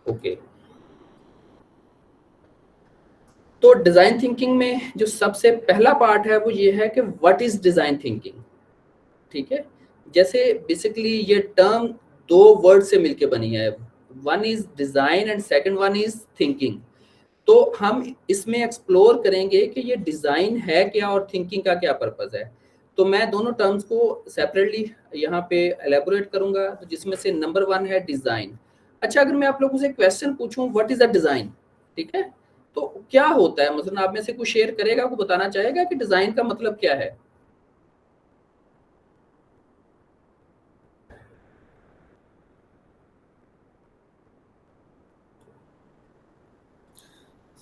Okay, तो design thinking में जो सबसे पहला पार्ट है वो ये है कि व्हाट इज डिजाइन थिंकिंग। ठीक है, जैसे बेसिकली ये टर्म दो वर्ड से मिलके बनी है, one is design and second one is thinking. तो हम इसमें एक्सप्लोर करेंगे कि ये डिजाइन है क्या और थिंकिंग का क्या पर्पस है। तो मैं दोनों टर्म्स को सेपरेटली यहाँ पे एलेबोरेट करूंगा, तो जिसमें से नंबर वन है डिजाइन। अच्छा, अगर मैं आप लोगों से क्वेश्चन पूछूं व्हाट इज अ डिजाइन, ठीक है, तो क्या होता है, मतलब आप में से कुछ शेयर करेगा, को बताना चाहेगा कि डिजाइन का मतलब क्या है।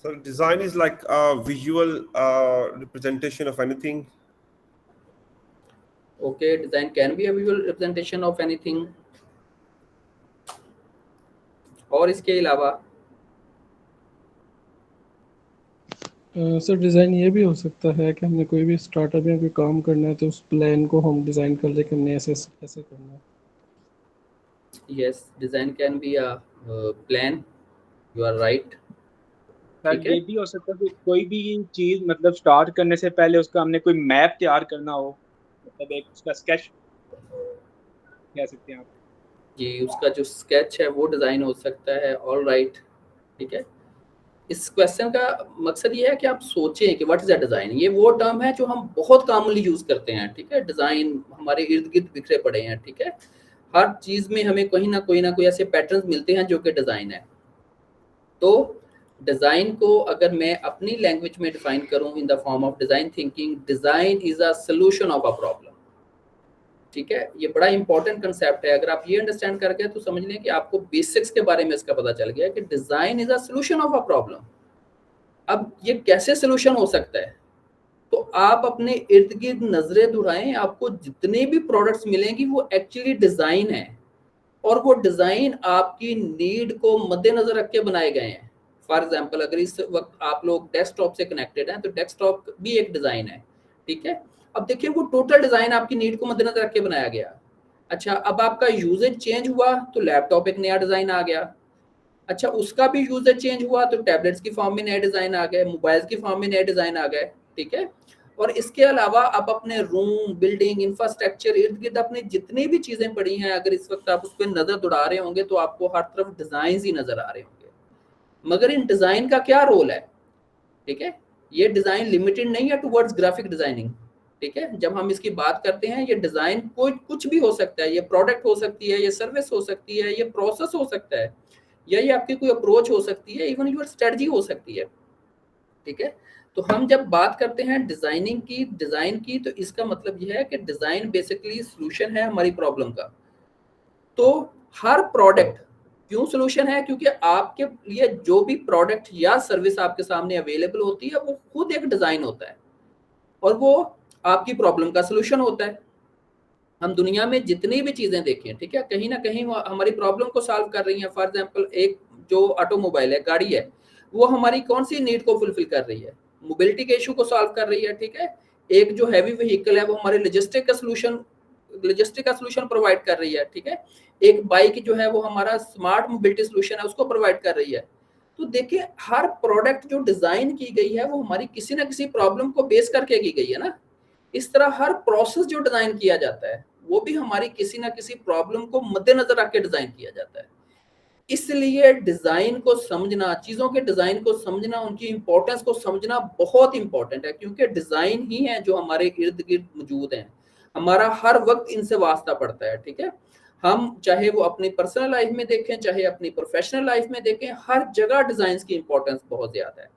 So design is like a visual representation of anything. Okay, design can be a visual representation of anything, और इसके अलावा सर डिज़ाइन ये भी हो सकता है कि हमने कोई भी स्टार्टअप या कोई काम करना है तो उस प्लान को हम डिज़ाइन कर ले कि हमने ऐसे ऐसे करना है। Yes, design can be a plan, you are right. Sir ठीक है, ये भी हो सकता है कि कोई भी चीज मतलब स्टार्ट करने से पहले उसका हमने कोई मैप तैयार करना हो, मतलब एक उसका स्केच कह सकते हैं आप। कि उसका जो स्केच है वो डिजाइन हो सकता है, ऑल राइट। ठीक है, इस क्वेश्चन का मकसद ये है कि आप सोचें कि व्हाट इज अ डिजाइन। ये वो टर्म है जो हम बहुत कॉमनली यूज करते हैं। ठीक है, डिजाइन हमारे इर्द गिर्द बिखरे पड़े हैं। ठीक है, हर चीज में हमें कहीं ना कोई ऐसे पैटर्न्स मिलते हैं जो कि डिजाइन है। तो डिजाइन को अगर मैं अपनी लैंग्वेज में डिफाइन करूं in the form of design thinking, design is a solution of a problem. ठीक है, ये बड़ा इंपॉर्टेंट कंसेप्ट है। अगर आप ये अंडरस्टैंड कर गए तो समझ लें कि आपको बेसिक्स के बारे में इसका पता चल गया कि design is a solution of a problem. अब ये कैसे सोल्यूशन हो सकता है, तो आप अपने इर्द गिर्द नजरें दौड़ाएं, आपको जितने भी प्रोडक्ट्स मिलेंगी वो एक्चुअली डिजाइन है, और वो डिजाइन आपकी नीड को मद्देनजर रख के बनाए गए हैं। फॉर एग्जाम्पल, अगर इस वक्त आप लोग डेस्कटॉप से कनेक्टेड हैं तो डेस्कटॉप भी एक डिजाइन है। ठीक है, अब देखिए वो टोटल डिजाइन आपकी नीड को मद्देनजर रख के बनाया गया। अच्छा, अब आपका यूजेज चेंज हुआ तो लैपटॉप एक नया डिजाइन आ गया। अच्छा, उसका भी यूजर चेंज हुआ तो टैबलेट्स की फॉर्म में नए डिजाइन आ गए, मोबाइल्स की फॉर्म में नए डिजाइन आ गए। ठीक है, और इसके अलावा आप अपने रूम, बिल्डिंग, इंफ्रास्ट्रक्चर, इर्द गिर्द अपनी जितनी भी चीजें पड़ी हैं, अगर इस वक्त आप उस पर नजर दौड़ा रहे होंगे तो आपको हर तरफ डिजाइन ही नजर आ रहे होंगे। मगर इन डिजाइन का क्या रोल है? ठीक है, ये डिजाइन लिमिटेड नहीं है टुवर्ड्स ग्राफिक डिजाइनिंग। ठीक है, जब हम इसकी बात करते हैं, ये डिजाइन कोई कुछ भी हो सकता है, ये प्रोडक्ट हो सकती है, ये सर्विस हो सकती है, ये प्रोसेस हो सकता है, या ये आपकी कोई अप्रोच हो सकती है, इवन योर स्ट्रेटजी हो सकती है। ठीक है, तो हम जब बात करते हैं डिजाइनिंग की, डिजाइन की, तो इसका मतलब यह है कि डिजाइन बेसिकली सॉल्यूशन है हमारी प्रॉब्लम का। तो हर प्रोडक्ट क्यों सॉल्यूशन है? क्योंकि आपके लिए जो भी प्रोडक्ट या सर्विस आपके सामने अवेलेबल होती है वो खुद एक डिजाइन होता है, और वो आपकी प्रॉब्लम का सॉल्यूशन होता है। हम दुनिया में जितनी भी चीजें देखें, ठीक है, कहीं ना कहीं वो हमारी प्रॉब्लम को सॉल्व कर रही हैं। फॉर एग्जांपल, एक जो ऑटोमोबाइल है, गाड़ी है, वो हमारी कौन सी नीड को फुलफिल कर रही है? मोबिलिटी के इशू को सॉल्व कर रही है। ठीक है, एक जो हैवी व्हीकल है वो हमारे लॉजिस्टिक का सॉल्यूशन प्रोवाइड कर रही है। ठीक है, एक बाइक जो है वो हमारा स्मार्ट मोबिलिटी सॉल्यूशन है, उसको प्रोवाइड कर रही है। तो देखिए, हर प्रोडक्ट जो डिजाइन की गई है वो हमारी किसी ना किसी प्रॉब्लम को बेस करके की गई है ना। इस तरह हर प्रोसेस जो डिजाइन किया जाता है वो भी हमारी किसी ना किसी प्रॉब्लम को मद्देनजर रख के डिजाइन किया जाता है। इसलिए डिजाइन को समझना, चीजों के डिजाइन को समझना, उनकी इंपॉर्टेंस को समझना बहुत इंपॉर्टेंट है, क्योंकि डिजाइन ही है जो हमारे इर्द गिर्द मौजूद हैं। हमारा हर वक्त इनसे वास्ता पड़ता है। ठीक है, हम चाहे वो अपनी पर्सनल लाइफ में देखें, चाहे अपनी प्रोफेशनल लाइफ में देखें, हर जगह डिजाइन की इंपॉर्टेंस बहुत ज्यादा है।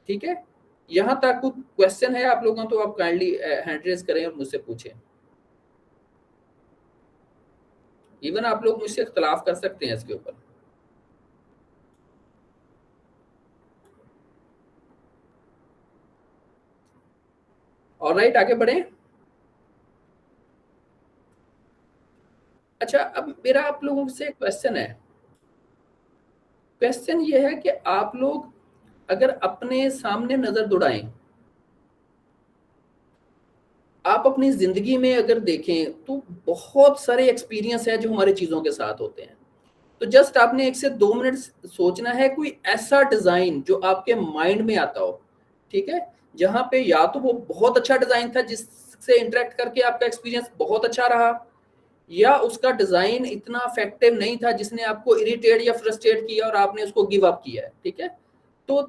ठीक है, यहां तक कुछ क्वेश्चन है आप लोगों, तो आप काइंडली हैंड रेज करें और मुझसे पूछें। इवन आप लोग मुझसे इख्तलाफ कर सकते हैं इसके ऊपर। ऑलराइट, आगे बढ़ें। अच्छा, अब मेरा आप लोगों से क्वेश्चन है। क्वेश्चन ये है कि आप लोग अगर अपने सामने नजर दौड़ाएं, आप अपनी जिंदगी में अगर देखें तो बहुत सारे एक्सपीरियंस है जो हमारी चीजों के साथ होते हैं। तो जस्ट आपने 1 से 2 मिनट सोचना है कोई ऐसा डिजाइन जो आपके माइंड में आता हो, ठीक है, जहां पे या तो वो बहुत अच्छा डिजाइन था जिससे इंटरेक्ट करके आपका एक्सपीरियंस बहुत अच्छा रहा, या उसका डिजाइन इतना इफेक्टिव नहीं था जिसने आपको इरिटेट या फ्रस्ट्रेट किया और आपने उसको गिव अप किया है, ठीक है। तो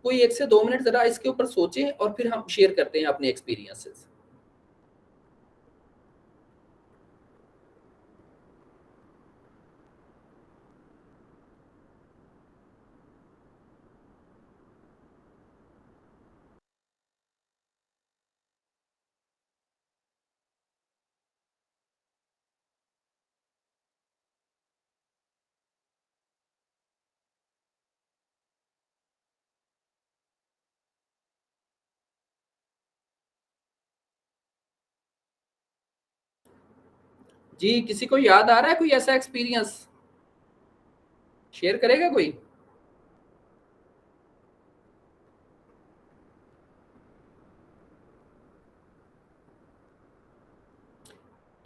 कोई 1 से 2 मिनट जरा इसके ऊपर सोचें और फिर हम शेयर करते हैं अपने एक्सपीरियंसेस। जी, किसी को याद आ रहा है कोई ऐसा एक्सपीरियंस शेयर करेगा कोई?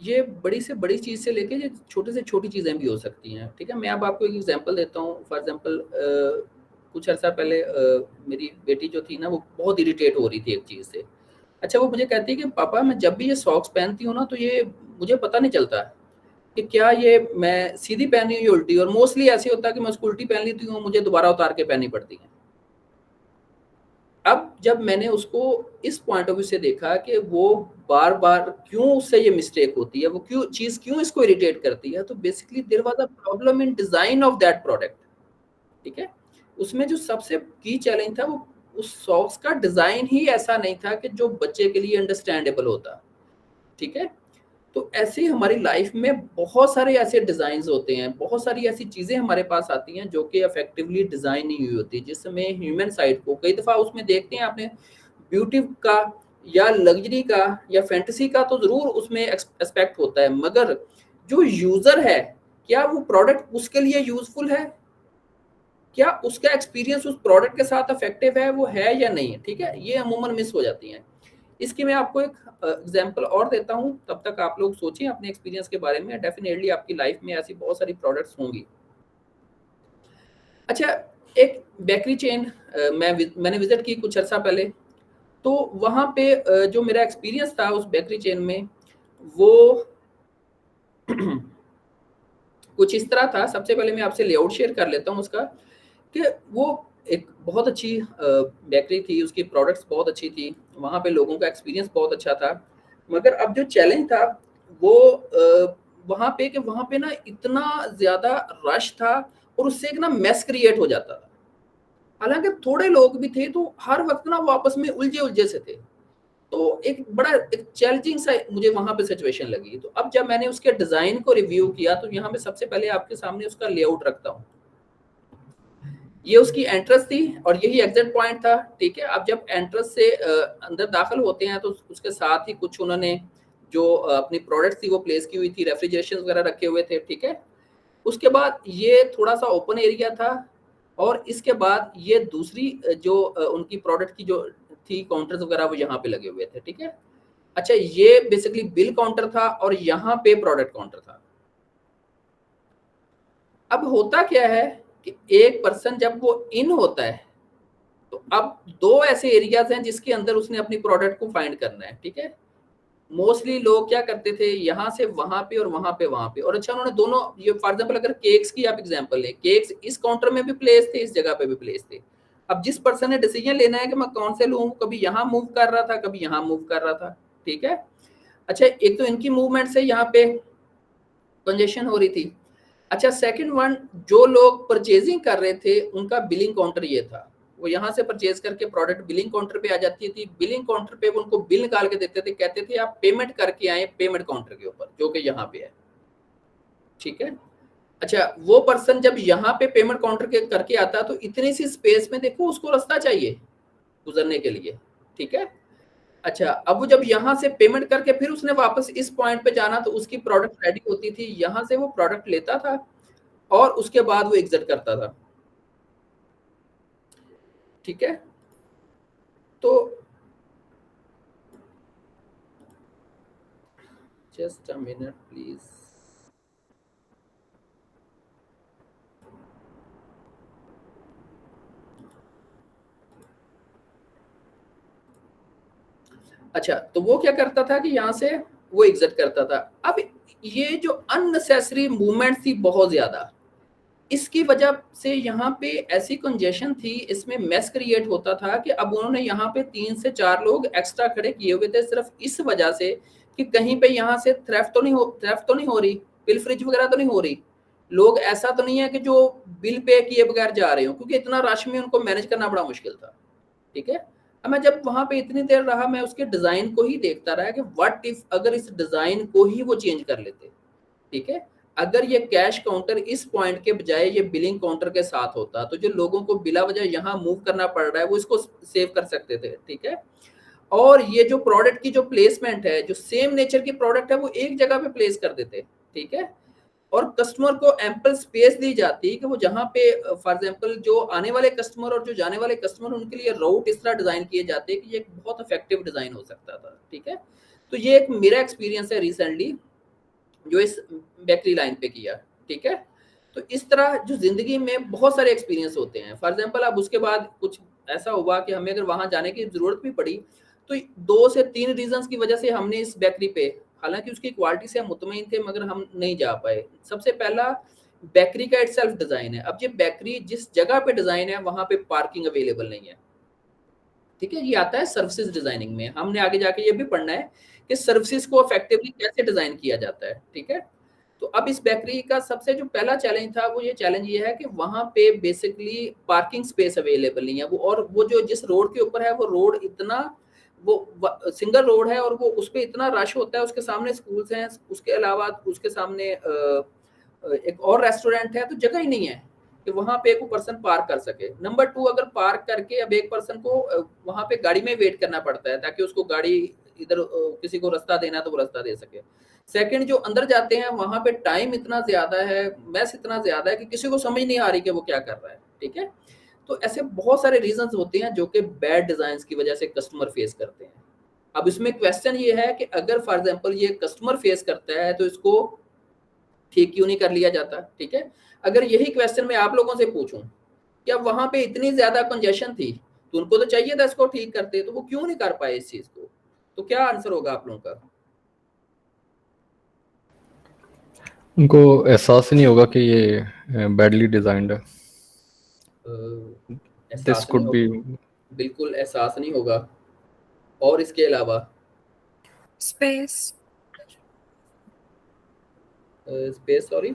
ये बड़ी से बड़ी चीज़ से लेके ये छोटे से छोटी चीज़ें भी हो सकती हैं, ठीक है। मैं अब आपको एक एग्जांपल देता हूँ। फॉर एग्जांपल कुछ अर्सा पहले मेरी बेटी जो थी ना वो बहुत इरिटेट हो रही थी एक चीज़ से। अच्छा, वो मुझे कहती है कि पापा मैं जब भी ये सॉक्स पहनती हूँ ना तो ये मुझे पता नहीं चलता कि क्या ये मैं सीधी पहन रही हूँ या उल्टी, और मोस्टली ऐसे होता है कि मैं उसको उल्टी पहन लेती हूँ, मुझे दोबारा उतार के पहननी पड़ती है। अब जब मैंने उसको इस पॉइंट ऑफ व्यू से देखा कि वो बार-बार क्यों उससे ये मिस्टेक होती है, वो क्यों इसको इरिटेट करती है, तो basically there was a problem in design of that product, ठीक है? उसमें जो सबसे की चैलेंज था वो उस सॉक्स का डिज़ाइन ही ऐसा नहीं था कि जो बच्चे के लिए अंडरस्टैंडेबल होता, ठीक है? तो ऐसे ही हमारी लाइफ में बहुत सारे ऐसे डिज़ाइंस होते हैं, बहुत सारी ऐसी चीज़ें हमारे पास आती हैं जो कि इफेक्टिवली डिज़ाइन नहीं हुई होती, जिसमें ह्यूमन साइड को कई दफ़ा उसमें देखते हैं आपने ब्यूटी का या लग्जरी का या फैंटेसी का तो ज़रूर उसमें एस्पेक्ट होता है, मगर जो यूज़र है, क्या वो प्रोडक्ट उसके लिए यूज़फुल है? क्या उसका एक्सपीरियंस उस प्रोडक्ट के साथ इफेक्टिव है, वो है या नहीं है, ठीक है? ये अमूमन मिस हो जाती हैं। इसकी मैं आपको एक एग्जांपल और देता हूँ, तब तक आप लोग सोचें अपने एक्सपीरियंस के बारे में। डेफिनेटली आपकी लाइफ में ऐसी बहुत सारी प्रोडक्ट्स होंगी। अच्छा, एक बेकरी चेन मैंने विजिट की कुछ अर्सा पहले, तो वहाँ पे जो मेरा एक्सपीरियंस था उस बेकरी चेन में, वो कुछ इस तरह था। सबसे पहले मैं आपसे लेआउट शेयर कर लेता हूँ उसका, कि वो एक बहुत अच्छी बेकरी थी, उसकी प्रोडक्ट्स बहुत अच्छी थी, वहाँ पे लोगों का एक्सपीरियंस बहुत अच्छा था। मगर अब जो चैलेंज था वो वहाँ पे कि वहाँ पे ना इतना ज़्यादा रश था और उससे एक ना मेस क्रिएट हो जाता था। हालाँकि थोड़े लोग भी थे तो हर वक़्त ना वो आपस में उलझे-उलझे से थे। तो एक बड़ा एक चैलेंजिंग सा मुझे वहाँ पे सिचुएशन लगी। तो अब जब मैंने उसके डिज़ाइन को रिव्यू किया तो यहाँ पे सबसे पहले आपके सामने उसका लेआउट रखता हूँ। ये उसकी एंट्रेंस थी और यही एग्जिट पॉइंट था, ठीक है। अब जब एंट्रेंस से अंदर दाखिल होते हैं तो उसके साथ ही कुछ उन्होंने जो अपनी प्रोडक्ट्स थी वो प्लेस की हुई थी, रेफ्रिजरेशन वगैरह रखे हुए थे, ठीक है। उसके बाद ये थोड़ा सा ओपन एरिया था और इसके बाद ये दूसरी जो उनकी प्रोडक्ट की जो थी काउंटर्स वगैरह वो यहाँ पे लगे हुए थे, ठीक है। अच्छा, ये बेसिकली बिल काउंटर था और यहाँ पे प्रोडक्ट काउंटर था। अब होता क्या है कि एक पर्सन जब वो इन होता है तो अब दो ऐसे एरियाज हैं जिसके अंदर उसने अपनी प्रोडक्ट को फाइंड करना है, ठीक है। मोस्टली लोग क्या करते थे, यहाँ से वहां पे और वहां पे वहां पे, और अच्छा उन्होंने दोनों, ये फॉर एग्जांपल अगर केक्स की आप एग्जांपल लें, केक्स इस काउंटर में भी प्लेस थे, इस जगह पे भी प्लेस थे। अब जिस पर्सन ने डिसीजन लेना है कि मैं कौन से लूँ, कभी यहाँ मूव कर रहा था, कभी यहाँ मूव कर रहा था, ठीक है। अच्छा, एक तो इनकी मूवमेंट से यहाँ पे कंजेशन हो रही थी। अच्छा, सेकंड वन, जो लोग परचेजिंग कर रहे थे उनका बिलिंग काउंटर ये था। वो यहाँ से परचेज करके प्रोडक्ट बिलिंग काउंटर पे आ जाती थी। बिलिंग काउंटर पे वो उनको बिल निकाल के देते थे, कहते थे आप पेमेंट करके आए पेमेंट काउंटर के ऊपर, जो कि यहाँ पे है, ठीक है। अच्छा, वो पर्सन जब यहाँ पे पेमेंट काउंटर के करके आता तो इतनी सी स्पेस में देखो उसको रास्ता चाहिए गुजरने के लिए, ठीक है। अच्छा, अब वो जब यहाँ से पेमेंट करके फिर उसने वापस इस पॉइंट पे जाना तो उसकी प्रोडक्ट रेडी होती थी, यहाँ से वो प्रोडक्ट लेता था और उसके बाद वो एग्जिट करता था, ठीक है। तो जस्ट अ मिनट प्लीज। अच्छा, तो वो क्या करता था कि यहाँ से वो एग्जिट करता था। अब ये जो अननेसेसरी मूवमेंट थी बहुत ज्यादा, इसकी वजह से यहाँ पे ऐसी कंजेशन थी, इसमें मेस क्रिएट होता था कि अब उन्होंने यहाँ पे 3 से 4 लोग एक्स्ट्रा खड़े किए हुए थे सिर्फ इस वजह से कि कहीं पे यहाँ से थ्रेफ्ट तो नहीं हो रही, पिलफरेज वगैरह तो नहीं हो रही, लोग ऐसा तो नहीं है कि जो बिल पे किए बगैर जा रहे हो, क्योंकि इतना रश में उनको मैनेज करना बड़ा मुश्किल था। ठीक है, अब मैं जब वहां पे इतनी देर रहा, मैं उसके डिजाइन को ही देखता रहा कि व्हाट इफ अगर इस डिजाइन को ही वो चेंज कर लेते। ठीक है, अगर ये कैश काउंटर इस पॉइंट के बजाय ये बिलिंग काउंटर के साथ होता तो जो लोगों को बिला वजह यहाँ मूव करना पड़ रहा है वो इसको सेव कर सकते थे। ठीक है, और ये जो प्रोडक्ट की जो प्लेसमेंट है, जो सेम नेचर की प्रोडक्ट है वो एक जगह पे प्लेस कर देते। ठीक है, और कस्टमर को एम्पल स्पेस दी जाती कि वो जहाँ पे फॉर एग्जांपल जो आने वाले कस्टमर और जो जाने वाले कस्टमर, उनके लिए रूट इस तरह डिजाइन किए जाते कि ये एक बहुत इफेक्टिव डिजाइन हो सकता था। ठीक है, तो ये एक मेरा एक्सपीरियंस है रिसेंटली जो इस बेकरी लाइन पे किया। ठीक है, तो इस तरह जो जिंदगी में बहुत सारे एक्सपीरियंस होते हैं। फॉर एग्जांपल अब उसके बाद कुछ ऐसा हुआ कि हमें अगर वहां जाने की जरूरत भी पड़ी तो 2 से 3 रीजंस की वजह से हमने इस बेकरी पे, हालांकि उसकी क्वालिटी से हम मुतमईन थे मगर हम नहीं जा पाए। सबसे पहला बेकरी का इटसेल्फ डिजाइन है। अब ये बेकरी जिस जगह पे डिजाइन है वहां पे पार्किंग अवेलेबल नहीं है। ठीक है, ये आता है सर्विसेज डिजाइनिंग में, हमने आगे जाके ये भी पढ़ना है कि सर्विसेज को इफेक्टिवली कैसे डिजाइन किया जाता है। ठीक है, तो अब इस बेकरी का सबसे जो पहला चैलेंज था वो ये चैलेंज ये है कि वहां पे बेसिकली पार्किंग स्पेस अवेलेबल नहीं है। वो और वो जो जिस रोड के ऊपर है वो रोड इतना वो सिंगल रोड है और वो उस पर इतना रश होता है, उसके सामने स्कूल्स हैं, उसके अलावा उसके सामने एक और रेस्टोरेंट है, तो जगह ही नहीं है कि वहां पे एक पर्सन पार्क कर सके। नंबर 2, अगर पार्क करके अब एक पर्सन को वहां पे गाड़ी में वेट करना पड़ता है ताकि उसको गाड़ी इधर किसी को रास्ता देना तो वो रास्ता दे सके। सेकंड, जो अंदर जाते हैं वहां पे टाइम इतना ज्यादा है, मैस इतना ज्यादा है कि किसी को समझ नहीं आ रही कि वो क्या कर रहा है। ठीक है, तो ऐसे बहुत सारे रीजंस होते हैं जो कि बैड डिजाइन की वजह से कस्टमर फेस करते हैं। अब इसमें क्वेश्चन ये है कि अगर फॉर एग्जांपल ये कस्टमर फेस करता है तो इसको ठीक क्यों नहीं कर लिया जाता। ठीक है, अगर यही क्वेश्चन मैं आप लोगों से पूछूं कि अब वहां पे इतनी ज्यादा कंजेशन थी तो उनको तो चाहिए था इसको ठीक करते, तो वो क्यों नहीं कर पाए इस चीज को, तो क्या आंसर होगा आप लोगों का? उनको एहसास ही नहीं होगा कि ये बैडली डिजाइंड है। दिस एहसास कुड नहीं बी होगा, बिल्कुल एहसास नहीं होगा। और इसके अलावा स्पेस स्पेस, सॉरी,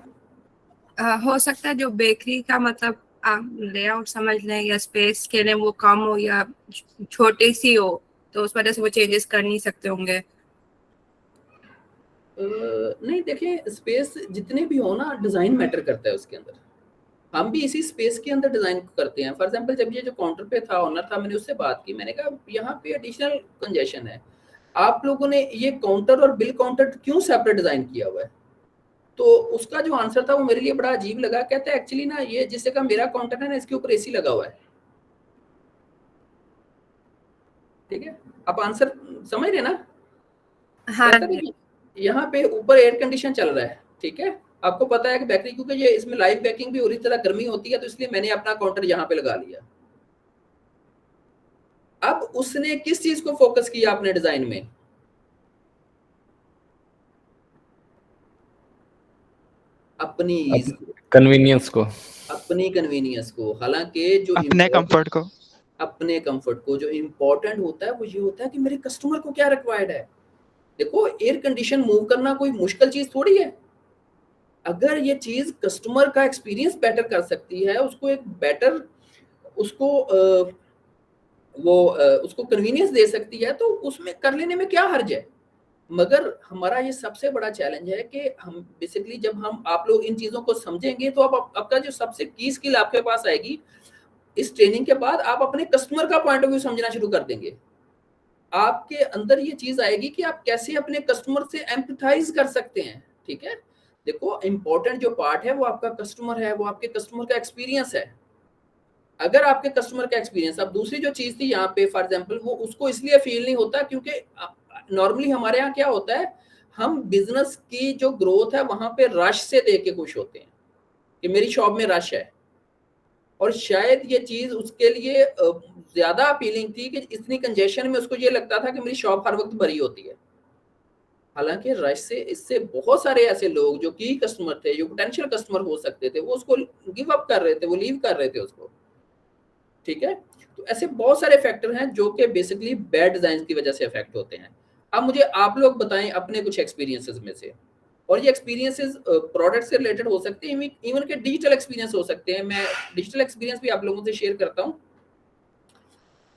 हो सकता है जो बेकरी का मतलब आप लेआउट समझ लें या स्पेस के लिए वो कम हो या छोटी सी हो तो उस वजह से वो चेंजेस कर नहीं सकते होंगे। नहीं, देखिए स्पेस जितने भी हो ना, डिजाइन मैटर करता है उसके अंदर। हम भी इसी स्पेस के अंदर डिजाइन करते हैं। फॉर एग्जांपल जब ये जो काउंटर पे था, ऑनर था, मैंने उससे बात की, मैंने कहा यहाँ पे एडिशनल कंजेशन है, आप लोगों ने ये काउंटर और बिल काउंटर क्यों सेपरेट डिजाइन किया हुआ है? तो उसका जो आंसर था वो मेरे लिए बड़ा अजीब लगा। कहता है एक्चुअली ना ये जिससे का मेरा काउंटर है ना, इसके ऊपर एसी लगा हुआ है। ठीक है, आप आंसर समझ रहे ना? हाँ, कहता है यहाँ पे ऊपर एयर कंडीशन चल रहा है। ठीक है, आपको पता है कि बेकरी क्योंकि ये इसमें लाइव बेकिंग भी हो रही तरह गर्मी होती है, तो इसलिए मैंने अपना काउंटर यहाँ पे लगा लिया। अब उसने किस चीज को फोकस किया अपने डिजाइन में? अपनी कन्वीनियंस को, अपनी कन्वीनियंस को। हालांकि जो अपने कंफर्ट को, अपने कंफर्ट को, जो इम्पोर्टेंट होता है वो ये होता है कि मेरे कस्टमर को क्या रिक्वायर्ड है। देखो, एयर कंडीशन मूव करना कोई मुश्किल चीज थोड़ी है। अगर ये चीज कस्टमर का एक्सपीरियंस बेटर कर सकती है, उसको एक बेटर उसको कन्वीनियंस दे सकती है, तो उसमें कर लेने में क्या हर्ज है। मगर हमारा ये सबसे बड़ा चैलेंज है कि हम बेसिकली जब हम आप लोग इन चीजों को समझेंगे तो आपका जो सबसे की स्किल आपके पास आएगी इस ट्रेनिंग के बाद, आप अपने कस्टमर का पॉइंट ऑफ व्यू समझना शुरू कर देंगे। आपके अंदर ये चीज आएगी कि आप कैसे अपने कस्टमर से एम्पैथाइज कर सकते हैं। ठीक है, देखो इंपॉर्टेंट जो पार्ट है वो आपका कस्टमर है, वो आपके कस्टमर का एक्सपीरियंस है। अगर आपके कस्टमर का एक्सपीरियंस, अब दूसरी जो चीज थी यहाँ पे फॉर एग्जांपल, वो उसको इसलिए फील नहीं होता क्योंकि नॉर्मली हमारे यहाँ क्या होता है, हम बिजनेस की जो ग्रोथ है वहां पे रश से देख के खुश होते हैं कि मेरी शॉप में रश है। और शायद ये चीज़ उसके लिए ज़्यादा अपीलिंग थी कि इतनी कंजेशन में उसको ये लगता था कि मेरी शॉप हर वक्त भरी होती है। हालाँकि रश से इससे बहुत सारे ऐसे लोग जो की कस्टमर थे, जो पोटेंशियल कस्टमर हो सकते थे, वो उसको गिव अप कर रहे थे, वो लीव कर रहे थे उसको। ठीक है? तो ऐसे बहुत सारे फैक्टर हैं जो कि बेसिकली बैड डिज़ाइन की वजह से अफेक्ट होते हैं। अब मुझे आप लोग बताएँ अपने कुछ एक्सपीरियंसेस में से, और ये एक्सपीरियंसेस प्रोडक्ट से रिलेटेड हो सकते हैं, इवन के डिजिटल एक्सपीरियंस हो सकते हैं। मैं डिजिटल एक्सपीरियंस भी आप लोगों से शेयर करता हूँ।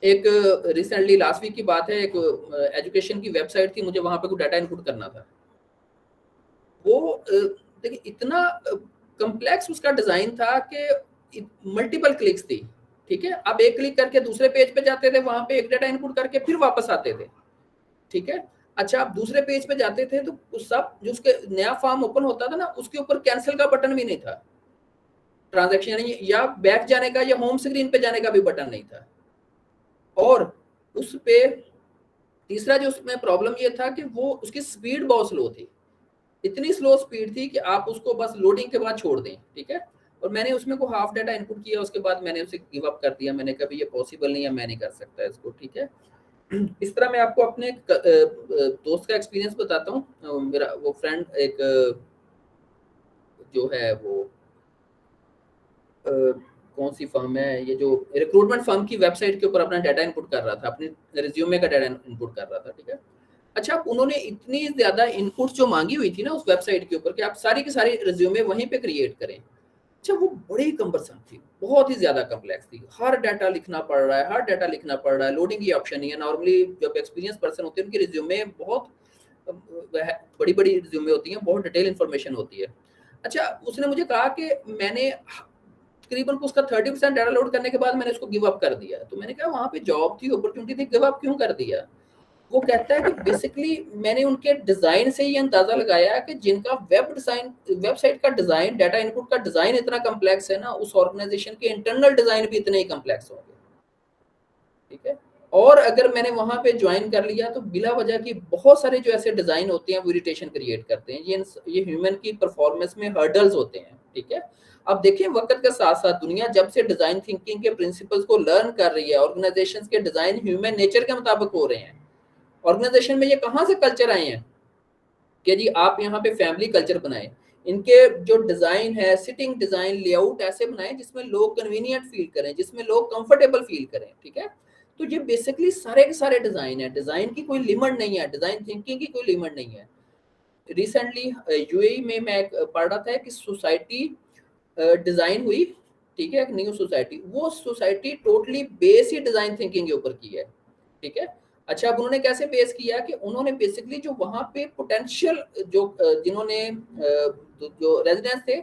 एक रिसेंटली लास्ट वीक की बात है, एक एजुकेशन की वेबसाइट थी, मुझे वहाँ पे कोई डाटा इनपुट करना था। वो देखिए इतना कॉम्प्लेक्स उसका डिज़ाइन था कि मल्टीपल क्लिक्स थी। ठीक है? आप एक क्लिक करके दूसरे पेज पे जाते थे, वहाँ पे एक डाटा इनपुट करके फिर वापस आते थे। ठीक है? अच्छा, आप दूसरे पेज पे जाते थे तो सब जो उसके नया फॉर्म ओपन होता था ना, उसके ऊपर कैंसिल का बटन भी नहीं था। ट्रांजैक्शन या बैक जाने का या होम स्क्रीन पे जाने का भी बटन नहीं था। और उस पे तीसरा जो उसमें प्रॉब्लम ये था कि वो उसकी स्पीड बहुत स्लो थी। इतनी स्लो स्पीड थी कि आप उसको बस लोडिंग के बाद छोड़ दें। ठीक है? और मैंने उसमें को हाफ डाटा इनपुट किया, उसके बाद मैंने उसे गिव अप कर दिया। मैंने कहा ये पॉसिबल नहीं है, मैं नहीं कर सकता इसको। ठीक है? इस तरह मैं आपको अपने दोस्त का एक्सपीरियंस बताता हूँ। मेरा वो फ्रेंड एक जो है वो कौन सी फर्म है, ये जो रिक्रूटमेंट फर्म की वेबसाइट के ऊपर अपना डाटा इनपुट कर रहा था, अपने रिज्यूमे का डाटा इनपुट कर रहा था। ठीक है? अच्छा, उन्होंने इतनी ज़्यादा इनपुट जो मांगी हुई थी ना उस वेबसाइट के ऊपर कि आप सारी की सारी रिज्यूमे वहीं पे क्रिएट करें। अच्छा, वो बड़ी कम्बरसम थी, बहुत ही ज़्यादा कम्प्लेक्स थी। हर डाटा लिखना पड़ रहा है, हर डाटा लिखना पड़ रहा है। लोडिंग की ऑप्शन नहीं है। नॉर्मली जब एक्सपीरियंस पर्सन होते हैं उनकी रिज्यूमे बहुत बड़ी-बड़ी रिज्यूमे होती हैं, बहुत डिटेल इन्फॉर्मेशन होती है। अच्छा, उसने मुझे कहा कि मैंने तकरीबन उसका 30% डाटा लोड करने के बाद मैंने उसको गिव अप कर दिया। तो मैंने कहा वहाँ पे जॉब थी, अपॉर्चुनिटी थी, गिव अप क्यों कर दिया? वो कहता है कि बेसिकली मैंने उनके डिज़ाइन से ये अंदाज़ा लगाया कि जिनका वेबसाइट का डिज़ाइन, डाटा इनपुट का डिज़ाइन इतना कम्प्लेक्स है ना, उस ऑर्गेनाइजेशन के इंटरनल डिज़ाइन भी इतने ही कम्प्लेक्स होंगे। ठीक है? और अगर मैंने वहाँ पे ज्वाइन कर लिया तो बिला वजह की बहुत सारे जो ऐसे डिज़ाइन होते हैं वो इरिटेशन क्रिएट करते हैं। ये ह्यूमन की परफॉर्मेंस में हर्डल्स होते हैं। ठीक है? अब देखिए वक़्त के साथ-साथ दुनिया जब से डिज़ाइन थिंकिंग के प्रिंसिपल्स को लर्न कर रही है, ऑर्गेनाइजेशंस के डिज़ाइन ह्यूमन नेचर के मुताबिक हो रहे हैं। ऑर्गेनाइजेशन में ये कहाँ से कल्चर आए हैं कि जी आप यहाँ पे फैमिली कल्चर बनाएं। इनके जो डिज़ाइन है, सिटिंग डिज़ाइन, लेआउट ऐसे बनाएं जिसमें लोग कन्वीनियंट फील करें, जिसमें लोग कंफर्टेबल फील करें। ठीक है? तो ये बेसिकली सारे के सारे डिज़ाइन है। डिज़ाइन की कोई लिमिट नहीं है, डिज़ाइन थिंकिंग की कोई लिमिट नहीं है। रिसेंटली यूएई में मैं पढ़ रहा था कि सोसाइटी डिज़ाइन हुई। ठीक है? एक न्यू सोसाइटी, वो सोसाइटी टोटली बेस ही डिज़ाइन थिंकिंग के ऊपर की है। ठीक है? अच्छा, अब उन्होंने कैसे बेस किया कि उन्होंने बेसिकली जो वहाँ पे पोटेंशियल जो जिन्होंने जो रेजिडेंट्स थे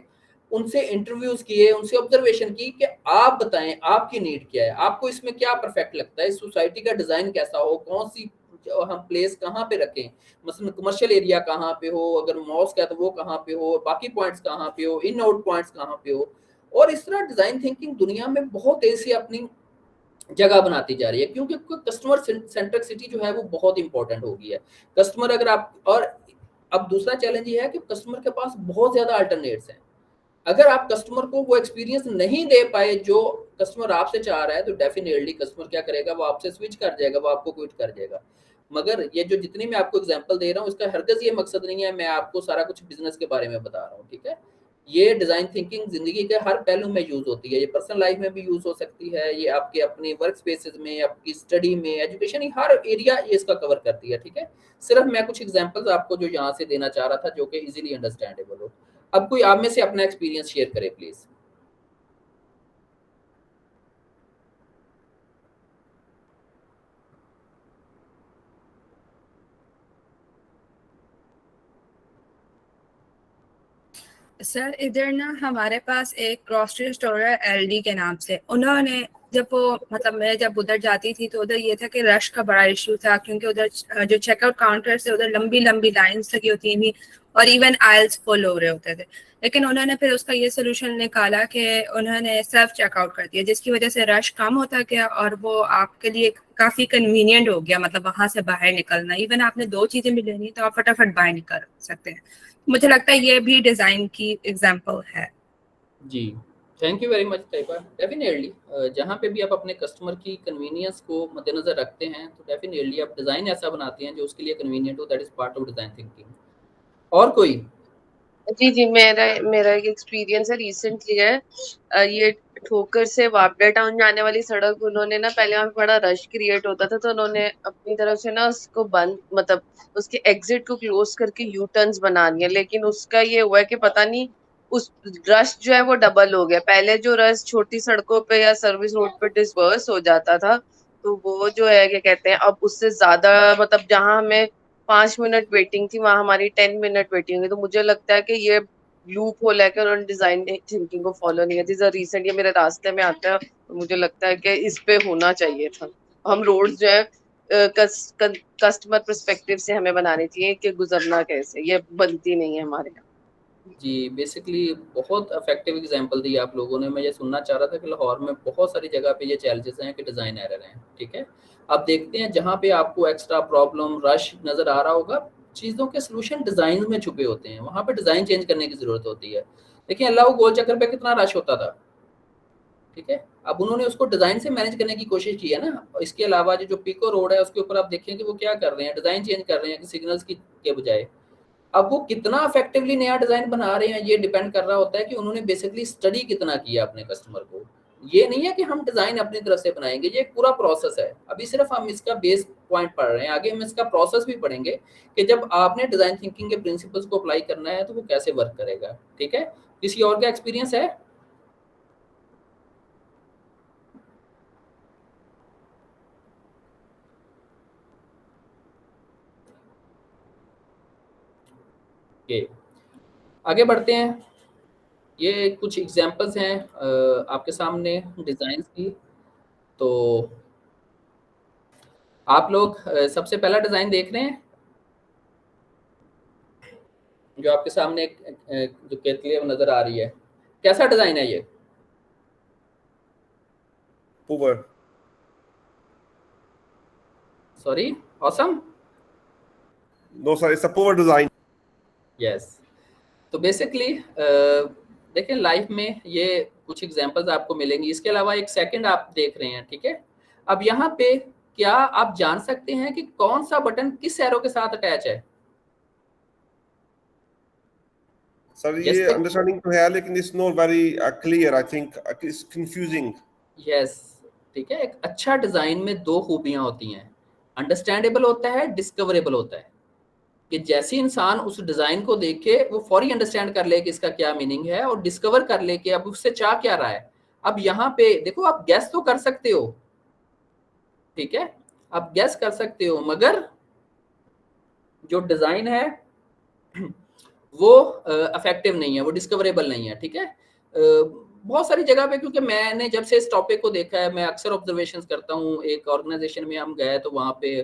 उनसे इंटरव्यूज किए, उनसे ऑब्जर्वेशन की कि आप बताएं आपकी नीड क्या है, आपको इसमें क्या परफेक्ट लगता है, इस सोसाइटी का डिज़ाइन कैसा हो, कौन सी हम प्लेस कहाँ पे रखें, मसलन कमर्शियल एरिया कहाँ पे हो, अगर मॉस्क है तो वो कहाँ पे हो, बाकी पॉइंट्स कहाँ पे हो, इन आउट पॉइंट्स कहाँ पे हो। और इस तरह डिज़ाइन थिंकिंग दुनिया में बहुत तेज़ी से अपनी जगह बनाती जा रही है, क्योंकि कस्टमर सेंट्रिसिटी जो है वो बहुत इंपॉर्टेंट हो गई है। कस्टमर अगर आप, और अब दूसरा चैलेंज ये है कि कस्टमर के पास बहुत ज़्यादा अल्टरनेट्स हैं। अगर आप कस्टमर को वो एक्सपीरियंस नहीं दे पाए जो कस्टमर आपसे चाह रहा है, तो डेफिनेटली कस्टमर क्या करेगा, वो आपसे स्विच कर जाएगा, वो आपको क्विट कर जाएगा। मगर ये जो जितनी मैं आपको एग्जांपल दे रहा हूँ, इसका हरगिज़ ये मकसद नहीं है मैं आपको सारा कुछ बिजनेस के बारे में बता रहा हूँ। ठीक है? ये डिज़ाइन थिंकिंग ज़िंदगी के हर पहलू में यूज़ होती है। ये पर्सनल लाइफ में भी यूज़ हो सकती है, ये आपके अपने वर्क स्पेसेस में, आपकी स्टडी में, एजुकेशन, हर एरिया ये इसका कवर करती है। ठीक है? सिर्फ मैं कुछ एग्जांपल्स आपको जो यहाँ से देना चाह रहा था जो कि इजीली अंडरस्टैंडेबल हो। अब कोई आप में से अपना एक्सपीरियंस शेयर करे प्लीज़। सर इधर ना हमारे पास एक ग्रोसरी स्टोर है एलडी के नाम से। उन्होंने जब वो मतलब मैं जब उधर जाती थी तो उधर ये था कि रश का बड़ा इशू था, क्योंकि उधर जो चेकआउट काउंटर से उधर लंबी लंबी लाइंस लगी होती थी और इवन आइल्स फुल हो रहे होते थे। लेकिन उन्होंने फिर उसका ये सोल्यूशन निकाला कि उन्होंने सेल्फ चेकआउट कर दिया, जिसकी वजह से रश कम होता गया और वो आपके लिए काफ़ी कन्वीनियंट हो गया। मतलब वहाँ से बाहर निकलना, इवन आपने 2 चीज़ें भी लेनी तो आप फटाफट बाहर निकल सकते हैं। मुझे लगता है ये भी डिज़ाइन की एग्जांपल है। जी, thank you very much Taiba. Definitely जहाँ पे भी आप अपने कस्टमर की कन्वीनियंस को मद्देनजर रखते हैं तो डेफिनेटली आप डिज़ाइन ऐसा बनाते हैं जो उसके लिए कन्वीनियंट हो, that is part of design thinking. और कोई? जी, जी, मेरा मेरा एक एक्सपीरियंस है रिसेंटली है। ये ठोकर से वापडा टाउन जाने वाली सड़क उन्होंने ना पहले वहाँ पे बड़ा रश क्रिएट होता था, तो उन्होंने अपनी तरफ से ना उसको बंद मतलब उसके एग्ज़िट को क्लोज़ करके यू टर्न्स बना दिए। लेकिन उसका ये हुआ है कि पता नहीं उस रश जो है वो डबल हो गया। पहले जो रश छोटी सड़कों पे या सर्विस रोड पे डिस्पर्स हो जाता था, तो वो जो है क्या कहते हैं अब उससे ज़्यादा मतलब जहाँ हमें 5 मिनट वेटिंग थी, वहाँ हमारी 10 मिनट वेटिंग हुई। तो मुझे लगता है कि ये लूप होल है कि उन्होंने डिजाइन थिंकिंग को फॉलो नहीं किया। रिसेंट ये मेरे रास्ते में आता है, तो मुझे लगता है कि इस पे होना चाहिए था। हम रोड जो है कस्टमर पर्सपेक्टिव से हमें बनानी चाहिए कि गुजरना कैसे, ये बनती नहीं है हमारे यहाँ। जी, बेसिकली बहुत इफेक्टिव एग्जांपल दी आप लोगों ने। मैं ये सुनना चाह रहा था कि लाहौर में बहुत सारी जगह पे ये चैलेंजेस हैं कि डिज़ाइन एरर हैं, ठीक है? अब देखते हैं जहाँ पे आपको एक्स्ट्रा प्रॉब्लम, रश नज़र आ रहा होगा, चीज़ों के सॉल्यूशन डिज़ाइन में छुपे होते हैं, वहाँ पे डिज़ाइन चेंज करने की ज़रूरत होती है। देखिए अल्लाह गोल चक्कर पे कितना रश होता था, ठीक है? अब उन्होंने उसको डिज़ाइन से मैनेज करने की कोशिश की है ना। इसके अलावा जो पिको रोड है उसके ऊपर आप देखें कि वो क्या कर रहे हैं, डिज़ाइन चेंज कर रहे हैं कि सिग्नल्स की के बजाय। अब वो कितना इफेक्टिवली नया डिज़ाइन बना रहे हैं, ये डिपेंड कर रहा होता है कि उन्होंने बेसिकली स्टडी कितना किया अपने कस्टमर को। ये नहीं है कि हम डिज़ाइन अपनी तरफ से बनाएँगे, ये एक पूरा प्रोसेस है। अभी सिर्फ हम इसका बेस पॉइंट पढ़ रहे हैं, आगे हम इसका प्रोसेस भी पढ़ेंगे कि जब आपने डिज़ाइन थिंकिंग के प्रिंसिपल्स को अप्लाई करना है तो वो कैसे वर्क करेगा, ठीक है? किसी और का एक्सपीरियंस है? ओके, आगे बढ़ते हैं। ये कुछ एग्जांपल्स हैं आपके सामने डिज़ाइन्स की। तो आप लोग सबसे पहला डिज़ाइन देख रहे हैं जो आपके सामने जो केतली है वो नज़र आ रही है। कैसा डिज़ाइन है ये? Poor. Sorry, awesome? No, sir, it's a poor design. Yes. तो बेसिकली देखिए लाइफ में ये कुछ एग्जांपल्स आपको मिलेंगी। इसके अलावा एक सेकंड आप देख रहे हैं, ठीक है? अब यहाँ पे क्या आप जान सकते हैं कि कौन सा बटन किस एरो के साथ अटैच है? Sir, Yes, ये sir. understanding तो है लेकिन it's not very clear. I think it's confusing. Yes, ठीक है। एक अच्छा डिजाइन में दो खूबियां होती हैं, अंडरस्टैंडेबल होता है, डिस्कवरेबल होता है। कि जैसे इंसान उस डिजाइन को देख के वो फौरी अंडरस्टैंड कर ले कि इसका क्या मीनिंग है और डिस्कवर कर ले कि अब उससे चाह क्या रहा है। अब यहाँ पे देखो आप गैस तो कर सकते हो, ठीक है, आप गैस कर सकते हो, मगर जो डिजाइन है वो इफेक्टिव नहीं है, वो डिस्कवरेबल नहीं है, ठीक है। बहुत सारी जगह पे, क्योंकि मैंने जब से इस टॉपिक को देखा है, मैं अक्सर ऑब्जर्वेशंस करता हूँ। एक ऑर्गेनाइजेशन में हम गए तो वहाँ पे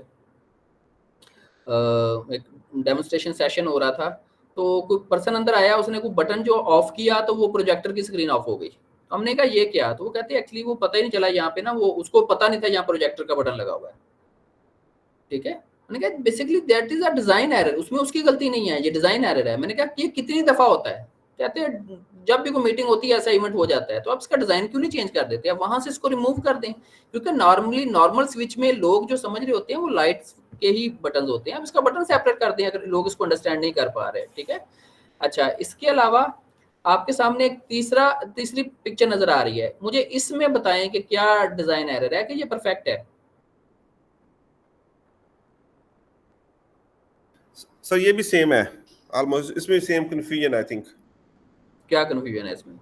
एक डेमोन्स्ट्रेशन सेशन हो रहा था, तो कोई पर्सन अंदर आया, उसने कोई बटन जो ऑफ किया तो वो प्रोजेक्टर की स्क्रीन ऑफ हो गई। हमने कहा ये क्या? तो वो कहते हैं एक्चुअली वो पता ही नहीं चला, यहाँ पे ना वो उसको पता नहीं था यहाँ प्रोजेक्टर का बटन लगा हुआ है, ठीक है। मैंने कहा basically that is a design error, उसमें उसकी गलती नहीं है, ये डिजाइन एरर है। मैंने कहा ये कितनी दफा होता है? कहते हैं जब भी कोई मीटिंग होती है, ऐसा इवेंट हो जाता है, तो आप इसका डिजाइन क्यों नहीं चेंज कर देते? आप वहां से इसको रिमूव कर दें, क्योंकि नॉर्मल स्विच में लोग जो समझ रहे होते हैं वो लाइट्स के ही बटन होते हैं। आप इसका बटन सेपरेट कर दें अगर लोग इसको अंडरस्टैंड नहीं कर पा रहे, ठीक है। अच्छा, इसके अलावा आपके सामने एक तीसरी पिक्चर नजर आ रही है। मुझे इसमें बताएं कि क्या डिजाइन एरर है कि ये परफेक्ट है? सर ये भी सेम है ऑलमोस्ट, इसमें सेम कंफ्यूजन आई थिंक। क्या कंफ्यूजन है इसमें?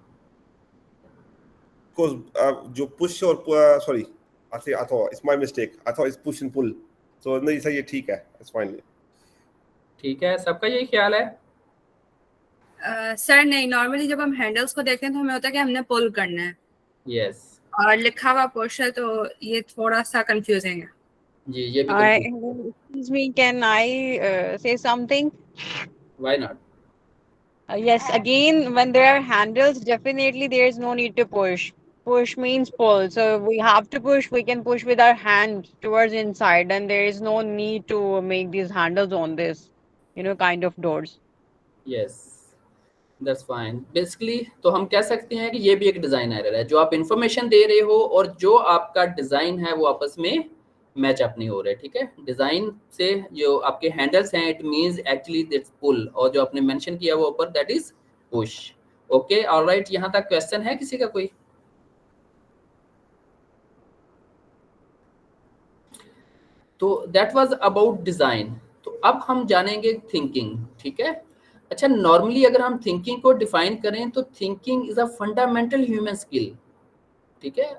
बिकॉज जो पुश और sorry I thought it's my mistake, I thought it's push and pull. तो नहीं सर ये ठीक है, इट्स फाइन। ठीक है, सबका यही ख्याल है? सर नहीं, नॉर्मली जब हम हैंडल्स को देखते हैं तो हमें होता है कि हमने पुल करना है। यस। और लिखा हुआ पुश है, तो ये थोड़ा सा कंफ्यूजिंग है। जी, ये भी Excuse me, can I say something? Why not? Yes, again, when there are handles, definitely there is no need to push. Push means pull. So we have to push, we can push with our hand towards inside, and there is no need to make these handles on this, kind of doors. Yes, that's fine. Basically तो हम कह सकते हैं कि ये भी एक design error है, जो आप इंफॉर्मेशन दे रहे हो और जो आपका डिज़ाइन है वो आपस में मैच अप नहीं हो रहे, ठीक है। डिज़ाइन से जो आपके हैंडल्स हैं इट मींस एक्चुअली दैट्स पुल, और जो आपने मेंशन किया वो ऊपर that is push. Okay alright, यहाँ तक क्वेश्चन है किसी का कोई? तो दैट वाज अबाउट डिज़ाइन। तो अब हम जानेंगे थिंकिंग, ठीक है। अच्छा, नॉर्मली अगर हम थिंकिंग को डिफाइन करें तो thinking is a fundamental human skill, ठीक है।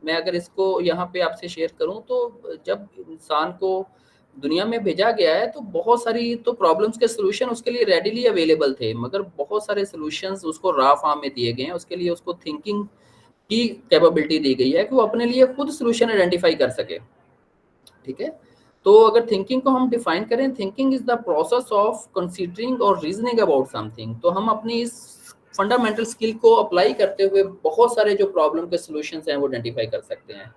मैं अगर इसको यहाँ पे आपसे शेयर करूँ तो जब इंसान को दुनिया में भेजा गया है तो बहुत सारी तो प्रॉब्लम्स के सॉल्यूशन उसके लिए रेडिली अवेलेबल थे, मगर बहुत सारे सॉल्यूशंस उसको रॉ फॉर्म में दिए गए हैं। उसके लिए उसको थिंकिंग की कैपेबिलिटी दी गई है कि वो अपने लिए खुद सॉल्यूशन आइडेंटिफाई कर सके, ठीक है। तो अगर थिंकिंग को हम डिफाइन करें, thinking is the process of considering और रीजनिंग अबाउट समथिंग। तो हम अपनी इस फंडामेंटल स्किल को अप्लाई करते हुए बहुत सारे जो प्रॉब्लम के सॉल्यूशंस हैं वो आइडेंटिफाई कर सकते हैं।